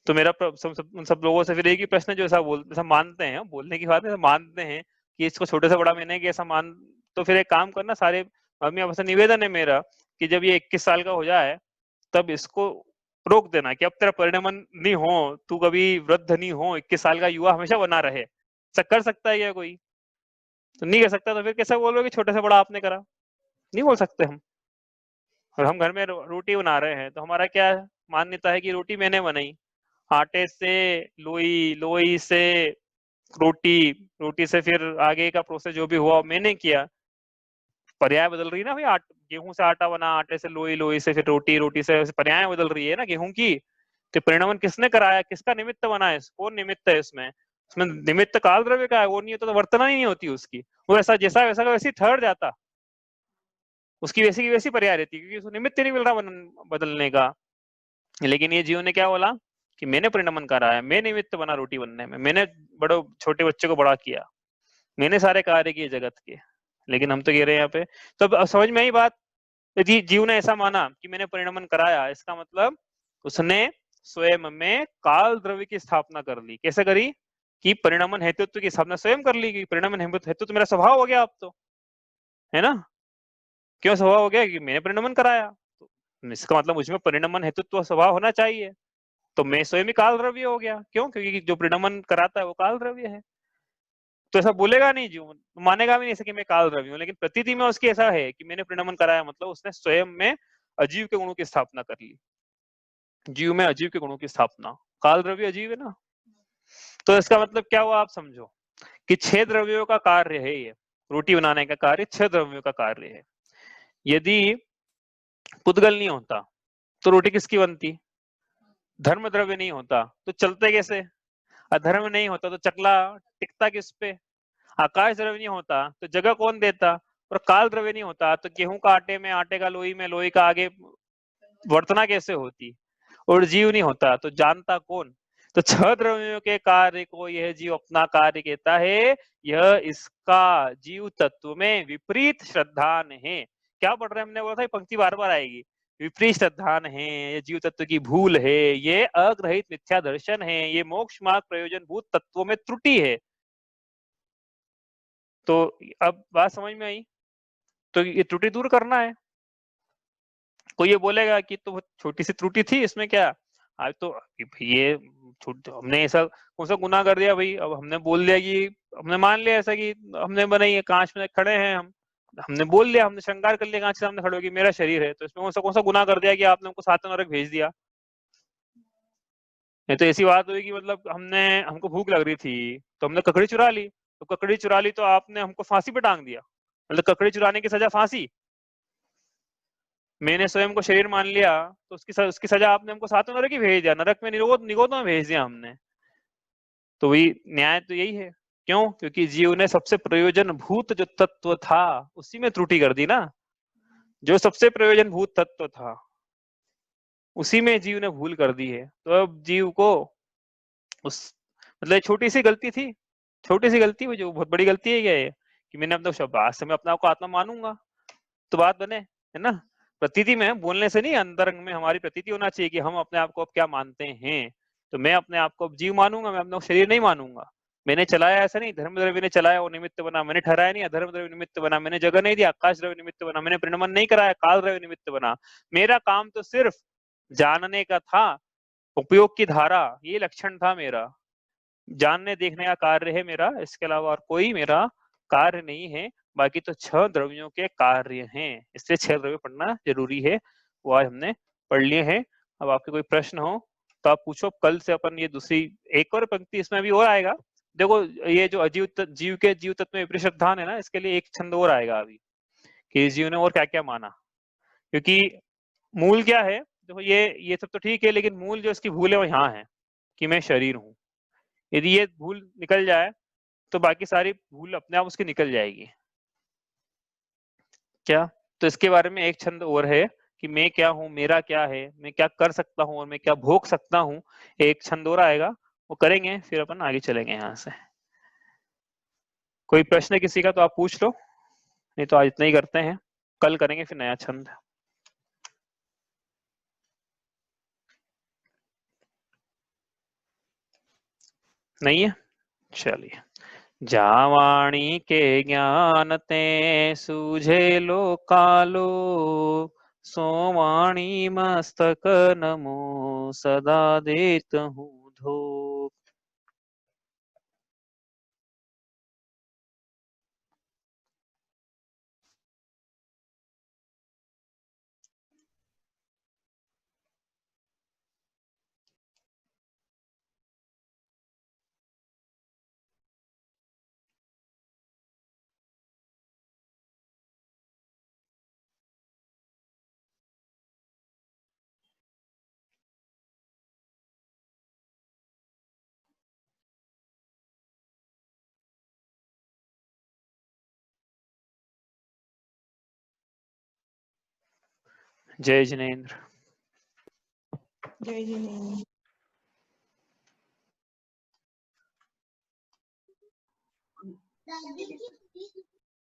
तो मेरा उन सब लोगों से फिर एक ही प्रश्न, जो ऐसा मानते हैं, बोलने की बात है, मानते हैं कि इसको छोटे से बड़ा मैंने किया, ऐसा मान, तो फिर एक काम करना, सारे मम्मी पापा से निवेदन है मेरा कि जब ये 21 साल का हो जाए तब इसको रोक देना कि अब तेरा परिणमन नहीं हो, तू कभी वृद्ध नहीं हो, 21 साल का युवा हमेशा बना रहे। ऐसा कर सकता है क्या कोई? तो नहीं कर सकता, तो फिर कैसे बोलोगे छोटे से बड़ा आपने करा? नहीं बोल सकते हम। और हम घर में रोटी बना रहे हैं तो हमारा क्या मान्यता है कि रोटी मैंने बनाई, आटे से लोई, लोई से रोटी, रोटी से फिर आगे का प्रोसेस जो भी हुआ मैंने किया। पर्याय बदल रही है ना भाई, गेहूं से आटा बना, आटे से लोई, लोई से फिर रोटी, रोटी से पर्याय बदल रही है ना गेहूं की। तो परिणमन किसने कराया, किसका निमित्त बना है, कौन निमित्त है इसमें? उसमें निमित्त काल द्रव्य का है, वो नहीं होता तो वर्तना ही नहीं होती उसकी, वो ऐसा जैसा वैसा का वैसे ही ठहर जाता, उसकी वैसी की वैसी पर्याय रहती, क्योंकि उसको निमित्त नहीं मिल रहा बदलने का। लेकिन ये जीव ने क्या बोला कि मैंने परिणमन करा है, मैं निमित्त बना रोटी बनने में, मैंने बड़े छोटे बच्चे को बड़ा किया, मैंने सारे कार्य किए जगत के। लेकिन हम तो कह रहे हैं यहाँ पे, तो अब समझ में आई बात। यदि जीव ने ऐसा माना कि मैंने परिणमन कराया, इसका मतलब उसने स्वयं में काल द्रव्य की स्थापना कर ली। कैसे करी कि परिणमन हेतुत्व की स्थापना स्वयं कर ली, कि परिणमन हेतु तो मेरा स्वभाव हो गया अब तो, है ना। क्यों स्वभाव हो गया कि मैंने परिणमन कराया, तो इसका मतलब मुझमें परिणमन हेतुत्व स्वभाव होना चाहिए, तो मैं स्वयं ही काल द्रव्य हो गया। क्यों? क्योंकि जो परिणमन कराता है वो काल द्रव्य है। तो ऐसा बोलेगा नहीं जीव, मानेगा भी नहीं ऐसे कि मैं काल द्रव्य हूँ, लेकिन प्रतीति में उसकी ऐसा है कि मैंने परिणमन कराया, मतलब उसने स्वयं में अजीव के गुणों की स्थापना कर ली। जीव में अजीव के गुणों की स्थापना, काल द्रव्य अजीव है ना। तो इसका मतलब क्या हुआ आप समझो कि 6 द्रव्यों का कार्य है ये, रोटी बनाने का कार्य 6 द्रव्यों का कार्य है। यदि पुद्गल नहीं होता तो रोटी किसकी बनती? धर्म द्रव्य नहीं होता तो चलते कैसे? अधर्म नहीं होता तो चकला टिकता किस पे? आकाश द्रव्य नहीं होता तो जगह कौन देता? और काल द्रव्य नहीं होता तो गेहूं का आटे में, आटे का लोई में, लोई का आगे वर्तना कैसे होती? और जीव नहीं होता तो जानता कौन? तो 6 द्रव्यों के कार्य को यह जीव अपना कार्य कहता है, यह इसका जीव तत्व में विपरीत श्रद्धान है। क्या पढ़ रहे हैं हमने? बोला था पंक्ति बार बार आएगी। विपरीत श्रद्धान है, ये जीव तत्व की भूल है, ये अग्रहित मिथ्या दर्शन है, ये मोक्ष मार्ग प्रयोजन भूत तत्वों में त्रुटि है। तो अब बात समझ में आई। तो ये त्रुटि दूर करना है। कोई ये बोलेगा कि तो छोटी सी त्रुटि थी, इसमें क्या आज तो ये हमने ऐसा कौन सा गुनाह कर दिया भाई? अब हमने बोल दिया कि हमने मान लिया ऐसा कि हमने बनाई है, कांच में खड़े हैं हम, हमने बोल लिया, हमने श्रृंगार कर लिया, कांच के सामने खड़े हो कि मेरा शरीर है, तो इसमें कौन सा गुनाह कर दिया कि आपने हमको 7 नरक भेज दिया? नहीं तो ऐसी बात हुई कि मतलब हमको भूख लग रही थी तो हमने ककड़ी चुरा ली, तो ककड़ी चुरा ली तो आपने हमको फांसी पे टांग दिया, मतलब ककड़ी चुराने की सजा फांसी। मैंने स्वयं को शरीर मान लिया तो उसकी सजा आपने हमको 7 नरक ही भेज दिया, नरक में निगोद में भेज दिया हमने। तो वही न्याय तो यही है। क्यों? क्योंकि जीव ने सबसे प्रयोजन भूत जो तत्व था उसी में त्रुटि कर दी ना। जो सबसे प्रयोजन भूत तत्व था उसी में जीव ने भूल कर दी है। तो अब जीव को उस मतलब छोटी सी गलती थी, छोटी सी गलती हुई, जो बहुत बड़ी गलती है क्या ये कि मैंने अपना शब्द आज से मैं अपने आप को आत्मा मानूंगा तो बात बने, है ना। प्रतीति में बोलने से नहीं, अंतरंग में हमारी प्रतीति होना चाहिए कि हम अपने आप को अब क्या मानते हैं। तो मैं अपने आप को अब जीव मानूंगा, मैं अपना शरीर नहीं मानूंगा। मैंने चलाया ऐसा नहीं, धर्म द्रव्य ने चलाया वो निमित्त बना, मैंने ठहराया नहीं, अधर्म द्रव्य निमित्त बना, मैंने जगह नहीं दिया, आकाश द्रव्य निमित्त बना, मैंने परिणमन नहीं कराया, काल द्रव्य निमित्त बना। मेरा काम तो सिर्फ जानने का था, उपयोग की धारा, ये लक्षण था मेरा, जानने देखने का कार्य है मेरा, इसके अलावा और कोई मेरा कार्य नहीं है। बाकी तो 6 द्रव्यों के कार्य हैं, इसलिए 6 द्रव्य पढ़ना जरूरी है। वो आज हमने पढ़ लिए हैं। अब आपके कोई प्रश्न हो तो आप पूछो। कल से अपन ये दूसरी एक और पंक्ति इसमें भी और आएगा। देखो ये जो जीव के जीव तत्व में विपरीत श्रद्धान है ना, इसके लिए एक छंद और आएगा अभी कि जीव ने और क्या क्या माना। क्योंकि मूल क्या है, देखो ये सब तो ठीक है, लेकिन मूल जो इसकी भूल है वो यहाँ है कि मैं शरीर हूँ। यदि ये भूल निकल जाए तो बाकी सारी भूल अपने आप उसकी निकल जाएगी। क्या? तो इसके बारे में एक छंद और है कि मैं क्या हूँ, मेरा क्या है, मैं क्या कर सकता हूँ और मैं क्या भोग सकता हूँ। एक छंद और आएगा, वो करेंगे फिर अपन आगे चलेंगे यहाँ से। कोई प्रश्न है किसी का तो आप पूछ लो, नहीं तो आज इतना ही करते हैं, कल करेंगे फिर नया छंद। नहीं है? चलिए। जावाणी के ज्ञान ते सूझे लो कालो, सोवाणी मस्तक नमो सदा देत हूँ धो। जय जिनेन्द्र। जय जिनेन्द्र।